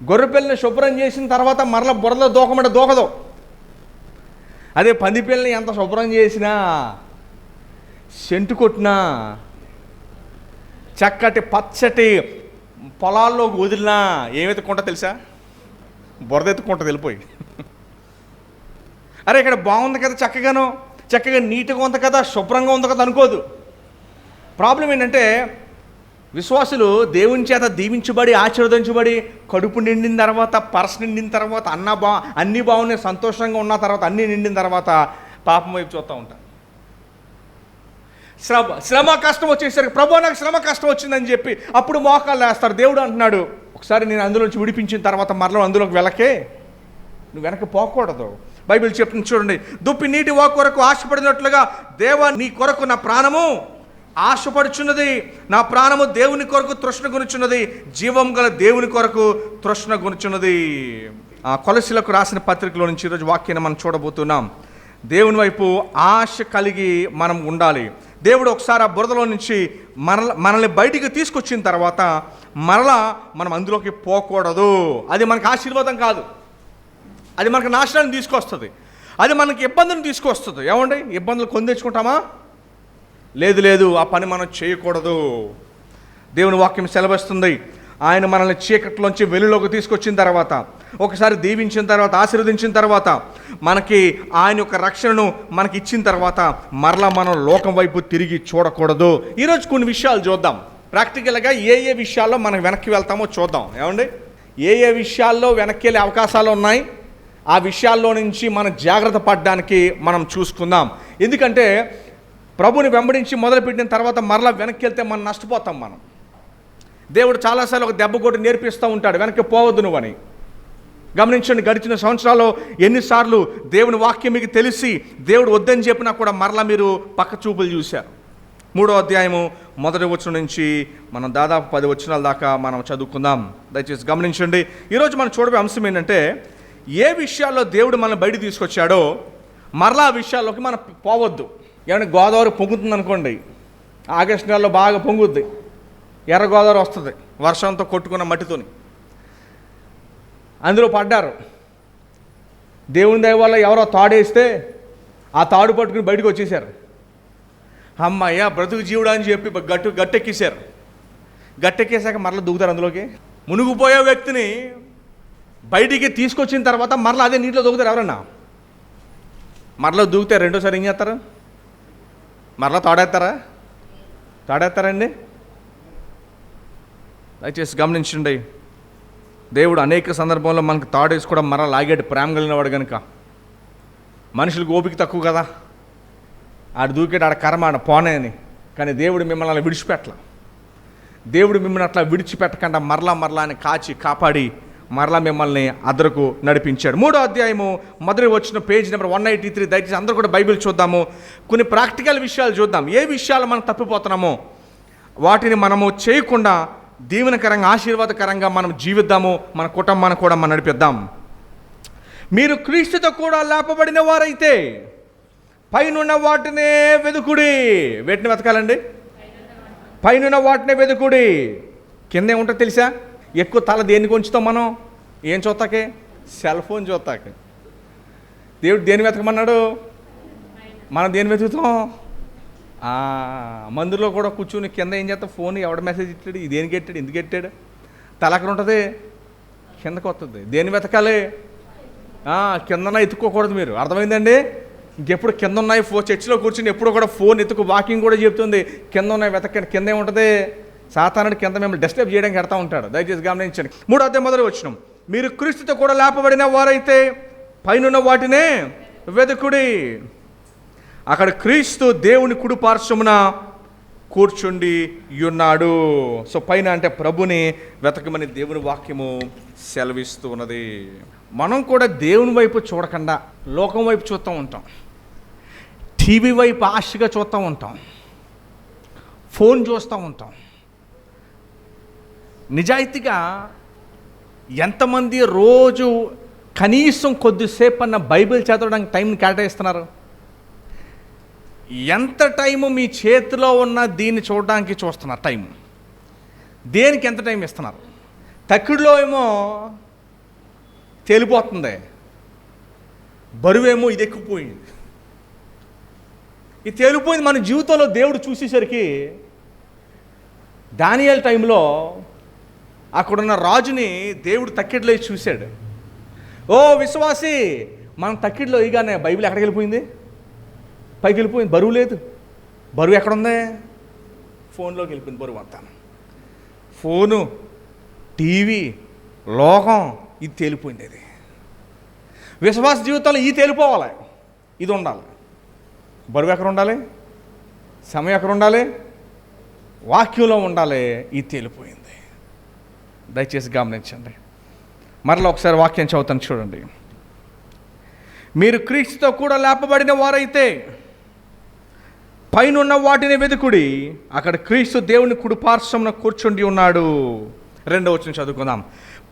[SPEAKER 4] గొర్రెపిల్లని శుభ్రం చేసిన తర్వాత మరలా బురదలో దూకమంటే దూకదు. అదే పందిపిల్లని ఎంత శుభ్రం చేసినా, సెంటు కొట్టినా, చక్కటి పచ్చటి పొలాల్లోకి వదిలినా ఏమెత్తుకుంటా తెలుసా? బురద ఎత్తుకుంటుంది వెళ్ళిపోయి. అరే ఇక్కడ బాగుంది కదా, చక్కగా నీట్గా ఉంది కదా, శుభ్రంగా ఉంది కదా అనుకోదు. ప్రాబ్లం ఏంటంటే, విశ్వాసులు దేవుని చేత దీవించబడి, ఆశీర్వదించబడి, కడుపు నిండిన తర్వాత, పరస నిండిన తర్వాత, అన్నీ బాగున్నాయి, సంతోషంగా ఉన్న తర్వాత, అన్నీ నిండిన తర్వాత పాపం వైపు చూస్తూ ఉంటారు. శ్రమ కష్టం వచ్చేసరికి, ప్రభు నాకు శ్రమ కష్టం వచ్చిందని చెప్పి అప్పుడు మోకాళ్ళు వేస్తారు. దేవుడు అంటున్నాడు, ఒకసారి నేను అందులోంచి విడిపించిన తర్వాత మరలా అందులోకి వెళ్ళకే, నువ్వు వెనక్కి పోకూడదు. బైబిల్ చెప్తుంది చూడండి. దుప్పి నీటి వాగు కొరకు ఆశపడినట్లుగా దేవా నీ కొరకు నా ప్రాణము ఆశపడుచున్నది. నా ప్రాణము దేవుని కొరకు తృష్ణ గునుచున్నది, జీవం గల దేవుని కొరకు తృష్ణ గునుచున్నది. కొలసీలకు రాసిన పత్రికలో నుంచి ఈరోజు వాక్యాన్ని మనం చూడబోతున్నాం. దేవుని వైపు ఆశ కలిగి మనం ఉండాలి. దేవుడు ఒకసారి ఆ బురదలో నుంచి మనల్ని బయటికి తీసుకొచ్చిన తర్వాత మరలా మనం అందులోకి పోకూడదు. అది మనకు ఆశీర్వాదం కాదు, అది మనకు నాశనాన్ని తీసుకొస్తుంది, అది మనకి ఇబ్బందులను తీసుకొస్తుంది. ఏమండి, ఇబ్బందులు కొని తెచ్చుకుంటామా? లేదు లేదు, ఆ పని మనం చేయకూడదు. దేవుని వాక్యం సెలవిస్తుంది, ఆయన మనల్ని చీకట్లోంచి వెలుగులోకి తీసుకొచ్చిన తర్వాత, ఒకసారి దీవించిన తర్వాత, ఆశీర్వదించిన తర్వాత, మనకి ఆయన యొక్క రక్షణను మనకి ఇచ్చిన తర్వాత మరలా మనం లోకం వైపు తిరిగి చూడకూడదు. ఈరోజు కొన్ని విషయాలు చూద్దాం. ప్రాక్టికల్గా ఏ విషయాల్లో మనం వెనక్కి వెళ్తామో చూద్దాం. ఏమండి, ఏ విషయాల్లో వెనక్కి వెళ్ళే అవకాశాలు ఉన్నాయి, ఆ విషయాల్లో నుంచి మనం జాగ్రత్త పడడానికి మనం చూసుకుందాం. ఎందుకంటే ప్రభుని వెంబడించి మొదలుపెట్టిన తర్వాత మరలా వెనక్కి వెళ్తే మనం నష్టపోతాం. మనం దేవుడు చాలాసార్లు ఒక దెబ్బ కొట్టి నేర్పిస్తూ ఉంటాడు, వెనక్కి పోవద్దు నువ్వని. గమనించండి, గడిచిన సంవత్సరాల్లో ఎన్నిసార్లు దేవుని వాక్యం మీకు తెలిసి దేవుడు వద్దని చెప్పినా కూడా మరలా మీరు పక్క చూపులు చూశారు. 3వ అధ్యాయము 1వ వచనం నుంచి మనం దాదాపు 10 వచనాల దాకా మనం చదువుకుందాం. దయచేసి గమనించండి. ఈరోజు మనం చూడబోయే అంశం ఏంటంటే, ఏ విషయాల్లో దేవుడు మనల్ని బయట తీసుకొచ్చాడో మరలా ఆ విషయాల్లోకి మనం పోవద్దు. ఏమంటే గోదావరి పొంగుతుంది అనుకోండి, ఆగస్టు నెలలో బాగా పొంగుద్ది, ఎర్ర గోదావరి వస్తుంది వర్షంతో కొట్టుకున్న మట్టితోని. అందులో పడ్డారు. దేవుని దయ వల్ల ఎవరో తాడేస్తే ఆ తాడు పట్టుకుని బయటకు వచ్చేసారు. అమ్మయ్య బ్రతుకు జీవుడా అని చెప్పి గట్టెక్కేశారు. గట్టెక్కేశాక మరలా దూకుతారు అందులోకి. మునిగిపోయే వ్యక్తిని బయటికి తీసుకొచ్చిన తర్వాత మరలా అదే నీటిలో దూకుతారు. ఎవరన్నా మరలా దూకితే రెండోసారి ఏం చేస్తారు? మరలా తాడేస్తారండి. దయచేసి గమనించండి, దేవుడు అనేక సందర్భంలో మనకు తాడేసి కూడా మరలా లాగాడు, ప్రేమ కలిగినవాడు కనుక. మనుషులకు ఓపిక తక్కువ కదా, ఆడు దూకేడు, ఆడ కర్మ, ఆడ పోనే అని. కానీ దేవుడు మిమ్మల్ని అలా విడిచిపెట్టల. దేవుడు మిమ్మల్ని అట్లా విడిచిపెట్టకుండా మరలా అని కాచి కాపాడి మరలా మిమ్మల్ని అద్దరకు నడిపించాడు. 3వ అధ్యాయము 1వ వచనం, పేజ్ నెంబర్ 183. దయచేసి అందరూ కూడా బైబిల్ చూద్దాము. కొన్ని ప్రాక్టికల్ విషయాలు చూద్దాం. ఏ విషయాలు మనం తప్పిపోతున్నామో వాటిని మనము చేయకుండా దీవెనకరంగా, ఆశీర్వాదకరంగా మనం జీవిద్దాము. మన కుటుంబాన్ని కూడా మనం నడిపిద్దాం. మీరు క్రీస్తుతో కూడా లేపబడిన వారైతే పైనున్న వాటినే వెదుకుడి. వేటిని వెతకాలండి? పైనున్న వాటినే వెదుకుడి. కింద ఏముంటుంది తెలుసా? ఎక్కువ తల దేనికి ఉంచుతాం మనం? ఏం చూస్తాకే? Cell phone చూస్తాకే. దేవుడు దేని వెతకమన్నాడు? మనం దేని వెతుకుతాం? మందులో కూడా కూర్చుని కింద ఏం చేస్తాం? ఫోన్ ఎవడ మెసేజ్ ఇచ్చాడు, దేనికి ఎట్టాడు, ఎందుకు ఎట్టాడు, తల అక్కడ ఉంటుంది, కిందకు వస్తుంది. దేని వెతకాలి? కిందన ఎత్తుక్కోకూడదు. మీరు అర్థమైందండి? ఇంకెప్పుడు కింద ఉన్నాయి చర్చిలో కూర్చుని ఎప్పుడు కూడా ఫోన్ ఎత్తుకు, వాకింగ్ కూడా చెప్తుంది కింద ఉన్నాయి వెతకండి. కింద ఏముంటుంది? సాతానుడు కింద మిమ్మల్ని డిస్టర్బ్ చేయడానికి పెడతా ఉంటాడు. దయచేసి గమనించండి. 3వ అధ్యాయం 1వ వచనం, మీరు క్రీస్తుతో కూడా లేపబడిన వారైతే పైనున్న వాటినే వెదుకుడి. అక్కడ క్రీస్తు దేవుని కుడి పార్శ్వమున కూర్చుండి ఉన్నాడు. సో పైన అంటే ప్రభుని వెతకమని దేవుని వాక్యము సెలవిస్తూ ఉన్నది. మనం కూడా దేవుని వైపు చూడకుండా లోకం వైపు చూస్తూ ఉంటాం, టీవీ వైపు ఆశగా చూస్తూ ఉంటాం, ఫోన్ చూస్తూ ఉంటాం. నిజాయితీగా ఎంతమంది రోజు కనీసం కొద్దిసేపు అన్న బైబిల్ చదవడానికి టైంని కేటాయిస్తున్నారు? ఎంత టైము మీ చేతిలో ఉన్న దీన్ని చూడడానికి చూస్తున్నారు? టైం దేనికి ఎంత టైం ఇస్తున్నారు? తక్కిడిలో ఏమో తేలిపోతుంది, బరువేమో ఇది ఎక్కుపోయింది. ఇది తేలిపోయింది మన జీవితంలో. దేవుడు చూసేసరికి దానియేలు టైంలో అక్కడున్న రాజుని దేవుడు తక్కిడిలో చూశాడు. ఓ విశ్వాసి, మనం తక్కిడిలో ఇగానే బైబిల్ ఎక్కడికి వెళ్ళిపోయింది? పైకి వెళ్ళిపోయింది. బరువు లేదు. బరువు ఎక్కడుంది? ఫోన్లోకి వెళ్ళిపోయింది బరువు అంతా. ఫోను, టీవీ, లోకం, ఇది తేలిపోయింది. ఇది విశ్వాస జీవితంలో ఇది తేలిపోవాలి, ఇది ఉండాలి. బరువు ఎక్కడ ఉండాలి? సమయం ఎక్కడ ఉండాలి? వాక్యంలో ఉండాలి. ఇది తేలిపోయింది. దయచేసి గమనించండి. మరలా ఒకసారి వాక్యం చదువుతాను చూడండి. మీరు క్రీస్తుతో కూడా లేపబడిన వారైతే పైనున్న వాటిని వెతుకుడి. అక్కడ క్రీస్తు దేవుని కుడి పార్శ్వమున కూర్చుండి ఉన్నాడు. 2వ వచనం చదువుకుందాం.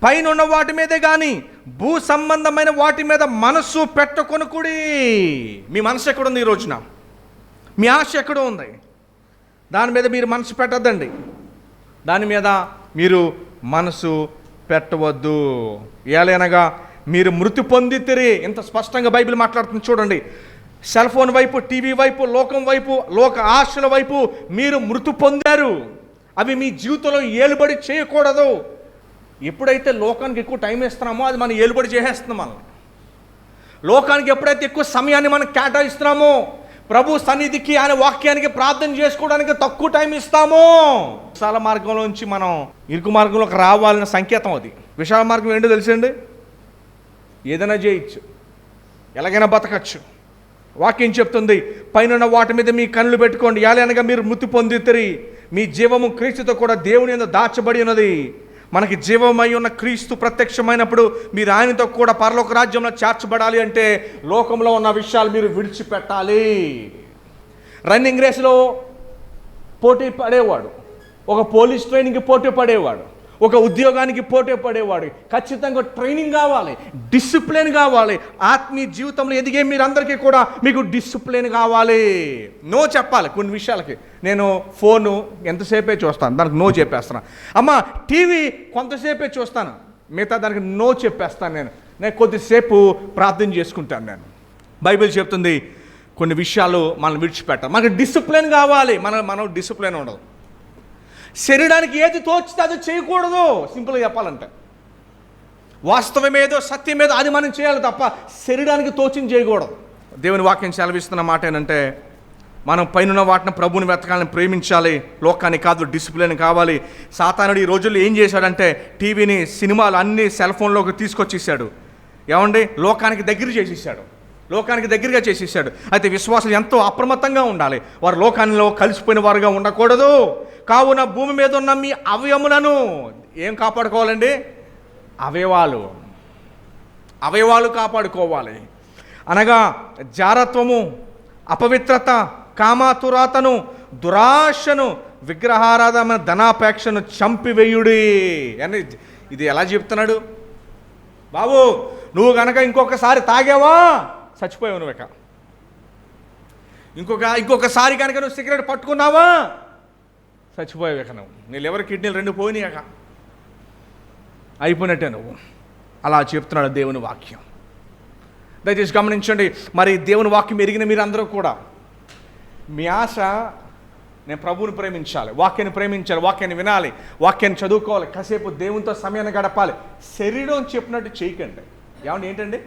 [SPEAKER 4] పైనున్న వాటి మీదే కానీ భూ సంబంధమైన వాటి మీద మనస్సు పెట్టకొనుకుడి. మీ మనసు ఎక్కడుంది ఈ రోజున? మీ ఆశ ఎక్కడ ఉంది? దాని మీద మీరు మనసు పెట్టద్దండి. దాని మీద మీరు మనసు పెట్టవద్దు. ఏలైనగా మీరు మృతి పొందితిరి. ఇంత స్పష్టంగా బైబిల్ మాట్లాడుతుంది చూడండి. సెల్ ఫోన్ వైపు, టీవీ వైపు, లోకం వైపు, లోక ఆశల వైపు మీరు మృతి పొందారు. అవి మీ జీవితంలో ఏలుబడి చేయకూడదు. ఎప్పుడైతే లోకానికి ఎక్కువ టైం ఇస్తున్నామో అది మనం ఏలుబడి చేసేస్తున్నాం. మనం లోకానికి ఎప్పుడైతే ఎక్కువ సమయాన్ని మనం కేటాయిస్తున్నామో, ప్రభు సన్నిధికి, ఆయన వాక్యానికి ప్రార్థన చేసుకోవడానికి తక్కువ టైం ఇస్తామో, విశాల మార్గంలోంచి మనం ఇరుకు మార్గంలోకి రావాలన్న సంకేతం అది. విశాల మార్గం ఏంటో తెలుసండి? ఏదైనా చేయొచ్చు, ఎలాగైనా బతకచ్చు. వాక్యం చెప్తుంది, పైన వాటి మీద మీ కన్నులు పెట్టుకోండి, ఏలనగా మీరు మృతి పొందితిరి, మీ జీవము క్రీస్తుతో కూడా దేవుని యందు దాచబడి ఉన్నది. మనకి జీవమై ఉన్న క్రీస్తు ప్రత్యక్షమైనప్పుడు మీరు ఆయనతో కూడా పరలోక రాజ్యంలో చేర్చబడాలి అంటే లోకంలో ఉన్న విషయాలు మీరు విడిచిపెట్టాలి. రన్నింగ్ రేస్లో పోటీ పడేవాడు, ఒక పోలీస్ ట్రైనింగ్కి పోటీ పడేవాడు, ఒక ఉద్యోగానికి పోటీ పడేవాడు ఖచ్చితంగా ట్రైనింగ్ కావాలి, డిసిప్లిన్ కావాలి. ఆత్మీయ జీవితంలో ఎదిగే మీరందరికీ కూడా మీకు డిసిప్లిన్ కావాలి. నో చెప్పాలి కొన్ని విషయాలకి. నేను ఫోను ఎంతసేపే చూస్తాను, దానికి నో చెప్పేస్తాను. అమ్మ టీవీ కొంతసేపే చూస్తాను, మిగతా దానికి నో చెప్పేస్తాను. నేను కొద్దిసేపు ప్రార్థన చేసుకుంటాను. నేను బైబిల్ చెప్తుంది కొన్ని విషయాలు మనం విడిచిపెట్టాలి. మనకు డిసిప్లిన్ కావాలి. మనం డిసిప్లిన్ ఉండదు. శరీరానికి ఏది తోచితే అది చేయకూడదు. సింపుల్గా చెప్పాలంటే వాస్తవమేదో సత్యమేదో అది మనం చేయాలి తప్ప శరీరానికి తోచింది చేయకూడదు. దేవుని వాక్యం సెలవిస్తున్న మాట ఏంటంటే, మనం పైన వాటిని ప్రభువుని వెతకాలని, ప్రేమించాలి. లోకాన్ని కాదు, డిసిప్లిన్ కావాలి. సాతానుడు ఈ రోజుల్లో ఏం చేశాడంటే టీవీని, సినిమాలు అన్నీ సెల్ ఫోన్లోకి తీసుకొచ్చేసాడు. ఏమండి, లోకానికి దగ్గరగా చేసేసాడు. అయితే విశ్వాసులు ఎంతో అప్రమత్తంగా ఉండాలి. వారు లోకాల్లో కలిసిపోయిన వారుగా ఉండకూడదు. కావున భూమి మీద ఉన్న మీ అవయములను ఏం కాపాడుకోవాలండి? అవయవాలు కాపాడుకోవాలి. అనగా జారత్వము, అపవిత్రత, కామాతురాతను, దురాశను, విగ్రహారాధన, ధనాపేక్షను చంపివేయుడి అని. ఇది ఎలా చెప్తున్నాడు? బాబు నువ్వు కనుక ఇంకొకసారి తాగావా చచ్చిపోయావు నువ్వు. ఇంకొకసారి కనుక నువ్వు సిగరెట్ పట్టుకున్నావా చచ్చిపోయావు. నువ్వు నీ లివర్, కిడ్నీలు 2 పోయినాక అయిపోయినట్టే నువ్వు. అలా చెప్తున్నాడు దేవుని వాక్యం. దయచేసి గమనించండి. మరి దేవుని వాక్యం ఎరిగిన మీరందరూ కూడా మీ ఆశ, నేను ప్రభువుని ప్రేమించాలి, వాక్యాన్ని ప్రేమించాలి, వాక్యాన్ని వినాలి, వాక్యాన్ని చదువుకోవాలి, కాసేపు దేవునితో సమయాన్ని గడపాలి. శరీరం చెప్పినట్టు చేయకండి. ఏమండి ఏంటండి?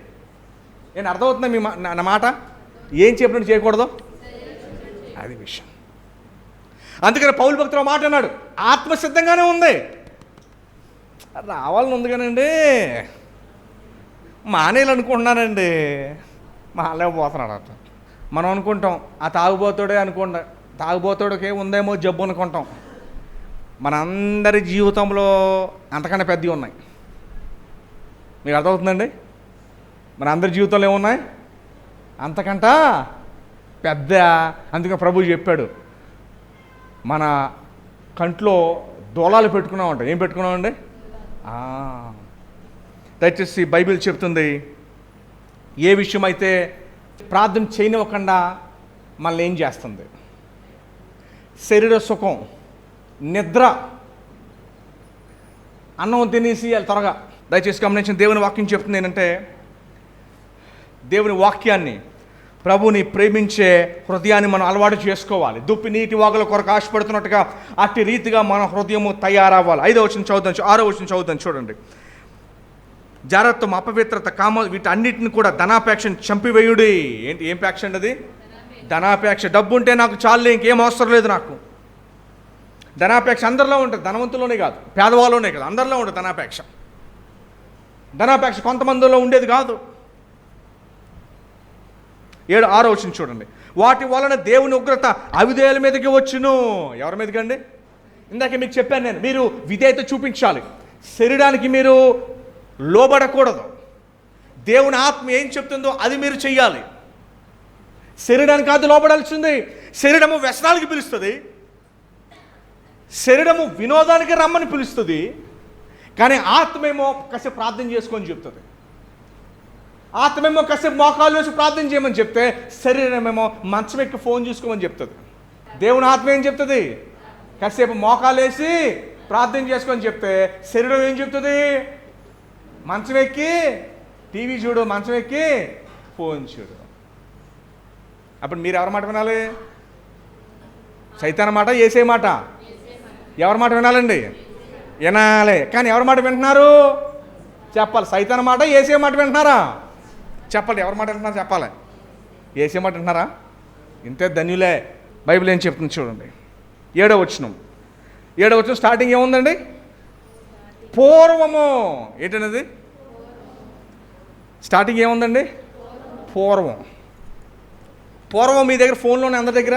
[SPEAKER 4] నేను అర్థమవుతుందా మీ నా మాట? ఏం చెప్పినట్టు చేయకూడదు, అది విషయం. అందుకని పౌలు భక్తుడు మాట అన్నాడు, ఆత్మసిద్ధంగానే ఉంది, రావాలని ఉంది కానండి మానేయాలనుకుంటున్నానండి, మానేకపోతున్నాడు అట. మనం అనుకుంటాం ఆ తాగుబోతుడికే ఉందేమో జబ్బు అనుకుంటాం. మనందరి జీవితంలో అంతకన్నా పెద్దవి ఉన్నాయి. మీకు అర్థమవుతుందండి? మన అందరి జీవితంలో ఏమున్నాయి? అంతకంట పెద్ద. అందుకే ప్రభు చెప్పాడు, మన కంట్లో దూలాలు పెట్టుకున్నామంట. ఏం పెట్టుకున్నామండి? దయచేసి బైబిల్ చెప్తుంది, ఏ విషయం అయితే ప్రార్థన చేయనివ్వకుండా మనల్ని ఏం చేస్తుంది? శరీర సుఖం, నిద్ర, అన్నం తినేసి త్వరగా. దయచేసి గమనించిన దేవుని వాక్యం చెప్తుంది ఏంటంటే, దేవుని వాక్యాన్ని, ప్రభుని ప్రేమించే హృదయాన్ని మనం అలవాటు చేసుకోవాలి. దుప్పి నీటి వాగుల కొరకు ఆశపడుతున్నట్టుగా అట్టి రీతిగా మన హృదయము తయారవ్వాలి. 5వ వచనం చదువుతాం, 6వ వచనం చదువుతాం చూడండి. జారత్వం, అపవిత్రత, కామ, వీటన్నిటిని కూడా ధనాపేక్షను చంపివేయుడి. ఏం పేక్ష అండి అది? ధనాపేక్ష. డబ్బు ఉంటే నాకు చాలు, ఇంకేం అవసరం లేదు నాకు. ధనాపేక్ష అందరిలో ఉంటుంది, ధనవంతులోనే కాదు, పేదవాళ్ళలోనే కాదు, అందరిలో ఉంటుంది ధనాపేక్ష. ధనాపేక్ష కొంతమందిలో ఉండేది కాదు. 6వ వచనం చూడండి. వాటి వలన దేవుని ఉగ్రత అవిధేయుల మీదకి వచ్చును. ఎవరి మీదకండి? ఇందాక మీకు చెప్పాను నేను, మీరు విధేయత చూపించాలి. శరీరానికి మీరు లోబడకూడదు. దేవుని ఆత్మ ఏం చెప్తుందో అది మీరు చెయ్యాలి. శరీరానికి కాదు లోబడాల్సింది. శరీరము వ్యసనాలకి పిలుస్తుంది, శరీరము వినోదానికి రమ్మని పిలుస్తుంది, కానీ ఆత్మేమో కాసేపు ప్రార్థన చేసుకొని చెప్తుంది. ఆత్మేమో కాసేపు మోకాలు వేసి ప్రార్థన చేయమని చెప్తే, శరీరమేమో మంచం ఎక్కి ఫోన్ చూసుకోమని చెప్తుంది. దేవుని ఆత్మ ఏం చెప్తుంది? కాసేపు మోకాలు వేసి ప్రార్థన చేసుకొని చెప్తే, శరీరం ఏం చెప్తుంది? మంచం ఎక్కి టీవీ చూడు, మంచం ఎక్కి ఫోన్ చూడు. అప్పుడు మీరు ఎవరి మాట వినాలి? సైతాన్ మాట, యేసే మాట? ఎవరి మాట వినాలండి? వినాలి. కానీ ఎవరి మాట వింటున్నారు చెప్పాలి. సైతాన్ మాట, యేసే మాట వింటున్నారా? చెప్పాలి. ఎవరి మాట వింటున్నారు చెప్పాలి. యేసే మాట వింటున్నారా? ఇంతే ధన్యులే. బైబిల్ ఏం చెప్తుంది చూడండి. 7వ వచనం స్టార్టింగ్ ఏముందండి? పూర్వము. ఏంటనేది స్టార్టింగ్ ఏముందండి? పూర్వం. మీ దగ్గర ఫోన్లోనే అందరి దగ్గర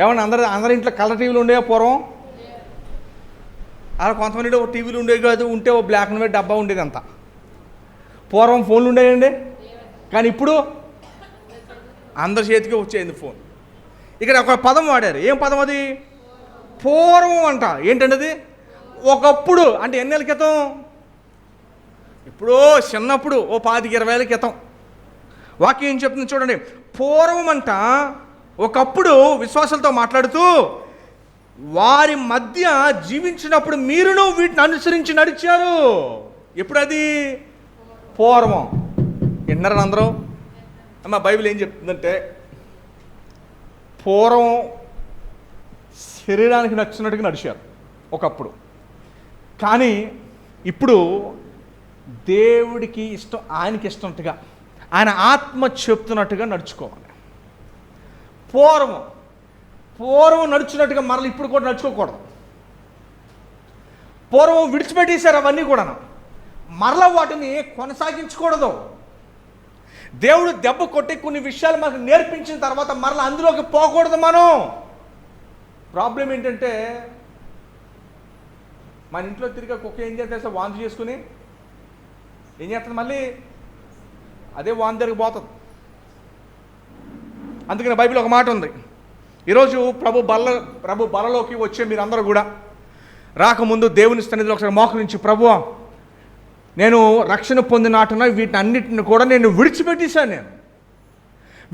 [SPEAKER 4] ఏమన్నా అందరి ఇంట్లో కలర్ టీవీలు ఉండేవా పూర్వం? అలా కొంతమంది ఒక టీవీలు ఉండేవి కాదు, ఉంటే ఓ బ్లాక్ అండ్ వైట్ డబ్బా ఉండేది అంతా. పూర్వం ఫోన్లు ఉండేయండి. కానీ ఇప్పుడు అందరి చేతికి వచ్చేది ఫోన్. ఇక్కడ ఒక పదం వాడారు. ఏం పదం అది? పూర్వం అంట. ఏంటండి అది? ఒకప్పుడు అంటే ఎన్నేళ్ళ క్రితం? ఇప్పుడు చిన్నప్పుడు ఓ 25-20 ఏళ్ళ క్రితం. వాక్యం ఏం చెప్తుంది చూడండి. పూర్వం అంట ఒకప్పుడు విశ్వాసాలతో మాట్లాడుతూ వారి మధ్య జీవించినప్పుడు మీరును వీటిని అనుసరించి నడిచారు. ఎప్పుడు అది? పూర్వం. విన్నారని అందరూ? అమ్మ బైబిల్ ఏం చెప్తుందంటే పూర్వం శరీరానికి నచ్చినట్టుగా నడిచారు ఒకప్పుడు. కానీ ఇప్పుడు దేవుడికి ఇష్టం, ఆయనకి ఇష్టంగా, ఆయన ఆత్మ చెప్తున్నట్టుగా నడుచుకోవాలి. పూర్వం నడుచున్నట్టుగా మరలా ఇప్పుడు కూడా నడుచుకోకూడదు. పూర్వం విడిచిపెట్టేశారు అవన్నీ కూడా, మరలా వాటిని కొనసాగించకూడదు. దేవుడు దెబ్బ కొట్టి కొన్ని విషయాలు మనకు నేర్పించిన తర్వాత మరలా అందులోకి పోకూడదు మనం. ప్రాబ్లం ఏంటంటే మన ఇంట్లో తిరిగి కుక్క ఏం చేస్తే వాంతి చేసుకుని ఏం చేస్తుంది, మళ్ళీ అదే వాంతి దగ్గరికి పోతుంది. అందుకని బైబిల్ ఒక మాట ఉంది. ఈరోజు ప్రభు బలలోకి వచ్చే మీరందరూ కూడా రాకముందు దేవుని సన్నిధిలో ఒకసారి మోకరించి, ప్రభువా నేను రక్షణ పొందినాటున వీటన్నిటిని కూడా నేను విడిచిపెట్టేశాను.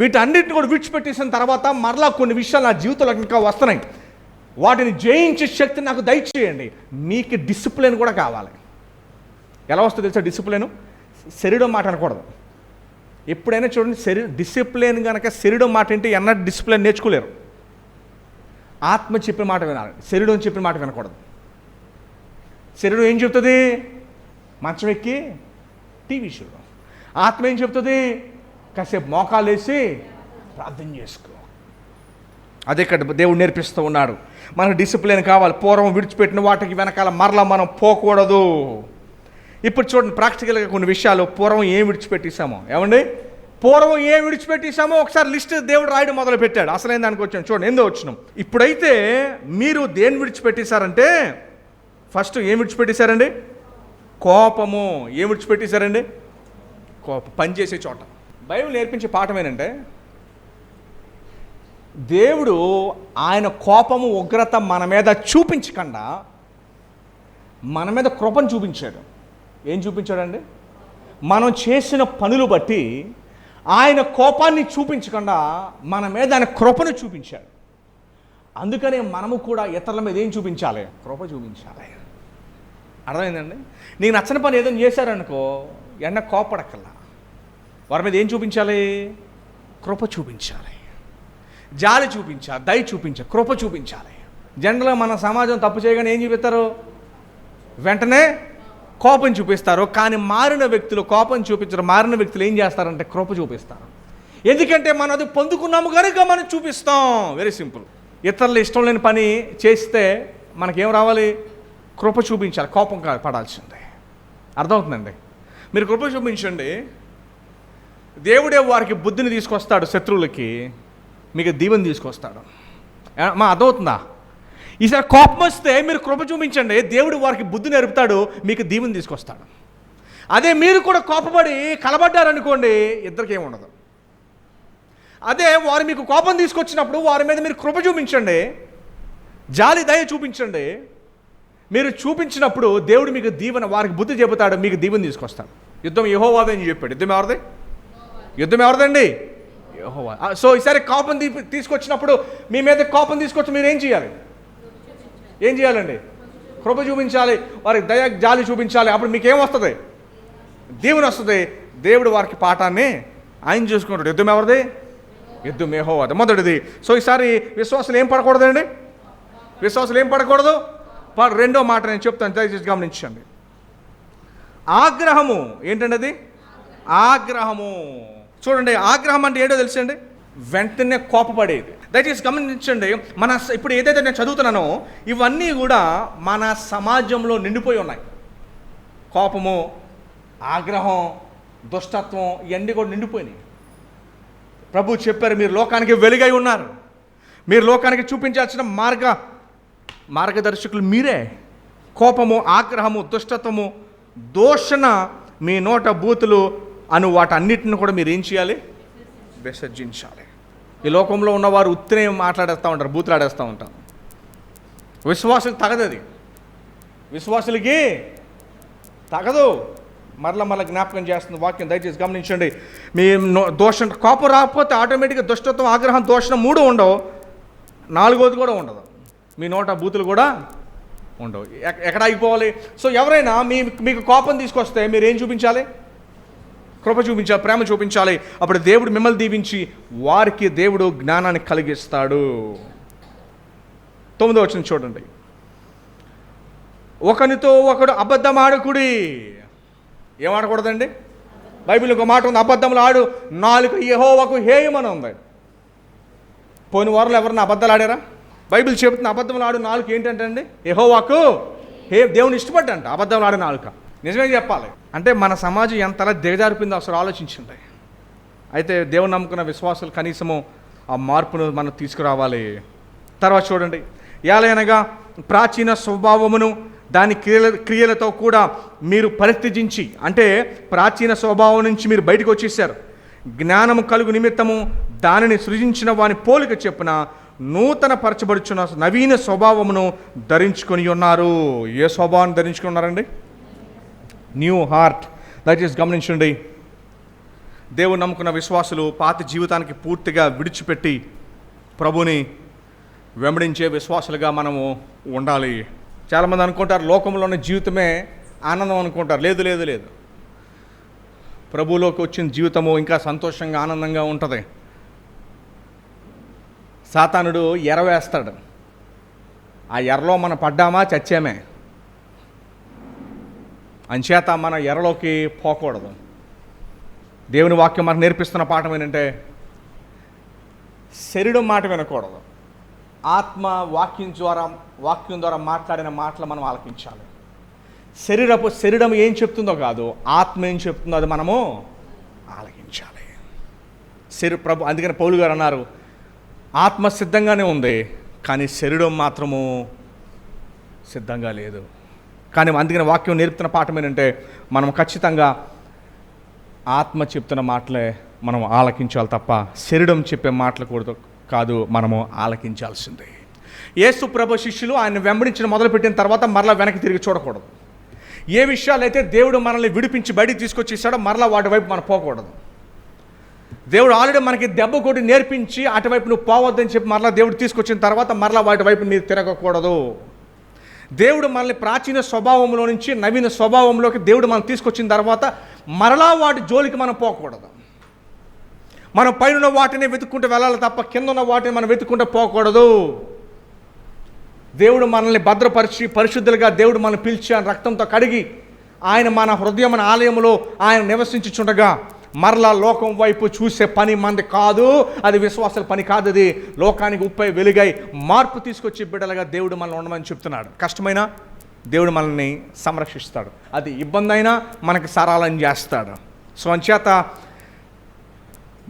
[SPEAKER 4] వీటన్నిటిని కూడా విడిచిపెట్టేసిన తర్వాత మరలా కొన్ని విషయాలు నా జీవితంలో ఇంకా వస్తున్నాయి. వాటిని జయించే శక్తి నాకు దయచేయండి. మీకు డిసిప్లిన్ కూడా కావాలి. ఎలా వస్తుంది తెలుసా డిసిప్లిన్? శరీరం మాట అనకూడదు. ఎప్పుడైనా చూడండి, డిసిప్లిన్ కనుక శరీరం మాట అంటే ఎన్నడూ డిసిప్లిన్ నేర్చుకోలేరు. ఆత్మ చెప్పిన మాట వినాలి, శరీరం చెప్పిన మాట వినకూడదు. శరీరం ఏం చెప్తుంది? మంచం ఎక్కి టీవీ చూడడం. ఆత్మ ఏం చెప్తుంది? కాసేపు మోకాలు వేసి ప్రార్థన చేసుకో. అదే ఇక్కడ దేవుడు నేర్పిస్తూ ఉన్నాడు. మనకు డిసిప్లిన్ కావాలి. పూర్వం విడిచిపెట్టిన వాటికి వెనకాల మరలా మనం పోకూడదు. ఇప్పుడు చూడండి ప్రాక్టికల్గా కొన్ని విషయాలు. పూర్వం ఏం విడిచిపెట్టేశామో, ఏమండి పూర్వం ఏం విడిచిపెట్టేశామో ఒకసారి లిస్ట్ దేవుడు రాయడం మొదలు పెట్టాడు. అసలైన దానికి వచ్చాం చూడండి. ఎందో వచ్చినాం. ఇప్పుడైతే మీరు దేన్ని విడిచిపెట్టేశారంటే, ఫస్ట్ ఏం విడిచిపెట్టేశారండి? కోపము. ఏం విడిచిపెట్టేశారండి? కోపం. పనిచేసే చోట. బైబిల్ నేర్పించే పాఠం ఏంటంటే, దేవుడు ఆయన కోపము ఉగ్రత మన మీద చూపించకుండా మన మీద కృపను చూపించాడు. ఏం చూపించాడండి? మనం చేసిన పనులు బట్టి ఆయన కోపాన్ని చూపించకుండా మన మీద ఆయన కృపను చూపించాడు. అందుకనే మనము కూడా ఇతరుల మీద ఏం చూపించాలి? కృప చూపించాలి. అర్థమైందండి? నీకు నచ్చని పని ఏదైనా చేశారనుకో, ఎన్న కోపడక్కల్లా. వారి మీద ఏం చూపించాలి? కృప చూపించాలి, జాలి చూపించాలి, దయ చూపించాలి, కృప చూపించాలి. జనరల్గా మన సమాజం తప్పు చేయగానే ఏం చూపిస్తారు? వెంటనే కోపం చూపిస్తారు. కానీ మారిన వ్యక్తులు కోపం చూపించరు. మారిన వ్యక్తులు ఏం చేస్తారంటే కృప చూపిస్తారు. ఎందుకంటే మనం అది పొందుకున్నాము కనుక మనం చూపిస్తాం. Very simple. ఇతరులు ఇష్టం లేని పని చేస్తే మనకేం రావాలి? కృప చూపించాలి, కోపం పడాల్సిందే. అర్థమవుతుందండి? మీరు కృప చూపించండి, దేవుడే వారికి బుద్ధిని తీసుకొస్తాడు. శత్రువులకి మీకు దీవెన తీసుకొస్తాడు. అర్థమవుతుందా? ఈసారి కోపం వస్తే మీరు కృప చూపించండి, దేవుడు వారికి బుద్ధి నేర్పుతాడు, మీకు దీవెన తీసుకొస్తాడు. అదే మీరు కూడా కోపపడి కలబడ్డారనుకోండి, ఇద్దరికి ఏముండదు. అదే వారు మీకు కోపం తీసుకొచ్చినప్పుడు వారి మీద మీరు కృప చూపించండి, జాలి దయ చూపించండి. మీరు చూపించినప్పుడు దేవుడు మీకు దీవెన, వారికి బుద్ధి చెబుతాడు, మీకు దీవెన తీసుకొస్తాడు. యుద్ధం యెహోవాదే అని చెప్పాడు. యుద్ధం ఎవరిదండి? యెహోవా. సో ఈసారి కోపం తీసుకొచ్చినప్పుడు, మీ మీద కోపం తీసుకొచ్చి మీరు ఏం చేయాలండి? కృప చూపించాలి, వారికి దయ జాలి చూపించాలి. అప్పుడు మీకేం వస్తుంది? దీవెన వస్తుంది. దేవుడు వారికి పాఠాన్ని ఆయన చూసుకుంటాడు. యుద్ధం ఎవరిది? యుద్ధం యెహోవాది. మొదటిది. సో ఈసారి విశ్వాసులు ఏం పడకూడదండి? విశ్వాసులు ఏం పడకూడదు? రెండో మాట నేను చెప్తాను, దయచేసి గమనించండి. ఆగ్రహము ఏంటండి? అది ఆగ్రహము. చూడండి, ఆగ్రహం అంటే ఏంటో తెలుసండి? వెంటనే కోపపడేది. దయచేసి గమనించండి. ఇప్పుడు ఏదైతే నేను చదువుతున్నానో ఇవన్నీ కూడా మన సమాజంలో నిండిపోయి ఉన్నాయి. కోపము, ఆగ్రహం, దుష్టత్వం, ఇవన్నీ కూడా నిండిపోయినాయి. ప్రభు చెప్పారు, మీరు లోకానికి వెలుగై ఉన్నారు, మీరు లోకానికి చూపించాల్సిన మార్గదర్శకులు మీరే. కోపము, ఆగ్రహము, దుష్టత్వము, దూషణ, మీ నోట బూతులు అను వాటన్నిటిని కూడా మీరు ఏం చేయాలి? విసర్జించాలి. ఈ లోకంలో ఉన్నవారు ఉత్తినే మాట్లాడేస్తూ ఉంటారు, బూతులాడేస్తూ ఉంటారు. విశ్వాసులకు తగదు అది. విశ్వాసులకి తగదు. మరలా జ్ఞాపకం చేస్తుంది వాక్యం, దయచేసి గమనించండి. మీ దోషం, కోపం రాకపోతే ఆటోమేటిక్గా దుష్టత్వం, ఆగ్రహం, దోషణ 3 ఉండవు, 4వది కూడా ఉండదు. మీ నోట బూతులు కూడా ఉండవు. ఎక్కడ ఆగిపోవాలి? సో ఎవరైనా మీకు కోపం తీసుకొస్తే మీరు ఏం చూపించాలి? కృప చూపించాలి, ప్రేమ చూపించాలి. అప్పుడు దేవుడు మిమ్మల్ని దీవించి వారికి దేవుడు జ్ఞానాన్ని కలిగిస్తాడు. 9వ వచనం చూడండి. ఒకనితో ఒకడు అబద్ధమాడకుడి. ఏం ఆడకూడదండి? బైబిల్ ఒక మాట ఉంది, అబద్ధములు ఆడు నాలుక యెహోవాకు హేయమని ఉంది. పోయిన వారంలో ఎవరన్నా అబద్ధాలు ఆడారా? బైబిల్ చెబుతున్న అబద్ధములు ఆడు నాలుక ఏంటంటే అండి, యెహోవాకు దేవుని ఇష్టపడ్డంట అబద్ధములు ఆడు నాలుక. నిజమే చెప్పాలి అంటే మన సమాజం ఎంతలా దిగజారిపోయిందో అసలు ఆలోచించండి. అయితే దేవుని నమ్ముకున్న విశ్వాసులు కనీసము ఆ మార్పును మనం తీసుకురావాలి. తర్వాత చూడండి, ఏలయనగా ప్రాచీన స్వభావమును దాని క్రియలతో కూడా మీరు పరిత్యజించి, అంటే ప్రాచీన స్వభావం నుంచి మీరు బయటకు వచ్చేసారు, జ్ఞానము కలుగు నిమిత్తము దానిని సృజించిన వాని పోలిక చెప్పున నూతన పరచబడుచున్న నవీన స్వభావమును ధరించుకొని ఉన్నారు. ఏ స్వభావాన్ని ధరించుకుని ఉన్నారండి? New heart. దయచేసి గమనించండి. దేవుని నమ్ముకున్న విశ్వాసులు పాత జీవితానికి పూర్తిగా విడిచిపెట్టి ప్రభుని వెంబడించే విశ్వాసులుగా మనము ఉండాలి. చాలామంది అనుకుంటారు లోకంలోని జీవితమే ఆనందం అనుకుంటారు. లేదు లేదు లేదు, ప్రభువులోకి వచ్చిన జీవితము ఇంకా సంతోషంగా ఆనందంగా ఉంటుంది. సాతానుడు ఎర వేస్తాడు, ఆ ఎరలో మనం పడ్డామా చచ్చామే. అంచేత మన ఎరలోకి పోకూడదు. దేవుని వాక్యం మనకు నేర్పిస్తున్న పాఠం ఏంటంటే శరీరం మాట వినకూడదు, ఆత్మ వాక్యం ద్వారా మాట్లాడిన మాటలు మనం ఆలకించాలి. శరీరం ఏం చెప్తుందో కాదు, ఆత్మ ఏం చెప్తుందో అది మనము ఆలకించాలి. ప్రభు అందుకని పౌలు గారు అన్నారు, ఆత్మ సిద్ధంగానే ఉంది కానీ శరీరం మాత్రము సిద్ధంగా లేదు. కానీ అందుకని వాక్యం నేర్పుతున్న పాఠం ఏంటంటే మనం ఖచ్చితంగా ఆత్మ చెప్తున్న మాటలే మనం ఆలకించాలి తప్ప శరీరం చెప్పే మాటలు కాదు మనము ఆలకించాల్సిందే. యేసు ప్రభు శిష్యులు ఆయన వెంబడించిన మొదలుపెట్టిన తర్వాత మరలా వెనక్కి తిరిగి చూడకూడదు. ఏ విషయాలైతే దేవుడు మనల్ని విడిపించి బయటికి తీసుకొచ్చేసాడో మరలా వాటి వైపు మనం పోకూడదు. దేవుడు ఆల్రెడీ మనకి దెబ్బ కొట్టి నేర్పించి అటువైపు నువ్వు పోవద్దని చెప్పి మరలా దేవుడు తీసుకొచ్చిన తర్వాత మరలా వాటి వైపు మీరు తిరగకూడదు. దేవుడు మనల్ని ప్రాచీన స్వభావంలో నుంచి నవీన స్వభావంలోకి దేవుడు మనం తీసుకొచ్చిన తర్వాత మరలా వాటి జోలికి మనం పోకూడదు. మనం పైన వాటిని వెతుక్కుంటూ వెళ్ళాలి తప్ప కింద ఉన్న వాటిని మనం వెతుక్కుంటూ పోకూడదు. దేవుడు మనల్ని భద్రపరిచి పరిశుద్ధులుగా దేవుడు మనల్ని పిలిచి ఆయన రక్తంతో కడిగి ఆయన మన హృదయం మన ఆలయంలో ఆయన నివసించుచుండగా మరలా లోకం వైపు చూసే పని మంది కాదు, అది విశ్వాసాల పని కాదు. అది లోకానికి ఉప్పై వెలుగై మార్పు తీసుకొచ్చి బిడ్డలుగా దేవుడు మనల్ని ఉండమని చెప్తున్నాడు. కష్టమైనా దేవుడు మనల్ని సంరక్షిస్తాడు, అది ఇబ్బంది అయినా మనకి సరళం చేస్తాడు. సో అంచేత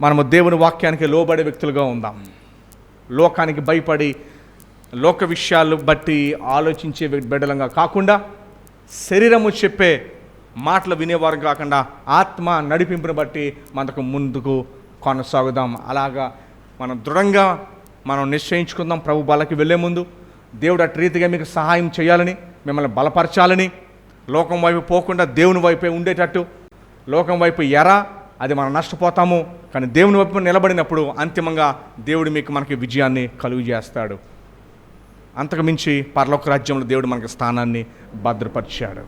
[SPEAKER 4] మనము దేవుని వాక్యానికి లోబడే వ్యక్తులుగా ఉందాం. లోకానికి భయపడి లోక విషయాలు బట్టి ఆలోచించే బిడ్డలంగా కాకుండా శరీరము చెప్పే మాటలు వినేవారు కాకుండా ఆత్మ నడిపింపుని బట్టి మనకు ముందుకు కొనసాగుదాం. అలాగా మనం దృఢంగా మనం నిశ్చయించుకుందాం. ప్రభు బలకి వెళ్ళే ముందు దేవుడు అటు రీతిగా మీకు సహాయం చేయాలని, మిమ్మల్ని బలపరచాలని, లోకం వైపు పోకుండా దేవుని వైపే ఉండేటట్టు. లోకం వైపు అది మనం నష్టపోతాము, కానీ దేవుని వైపు నిలబడినప్పుడు అంతిమంగా దేవుడు మనకి విజయాన్ని కలుగు చేస్తాడు. అంతకు మించి పరలోక రాజ్యంలో దేవుడు మనకి స్థానాన్ని భద్రపరిచాడు.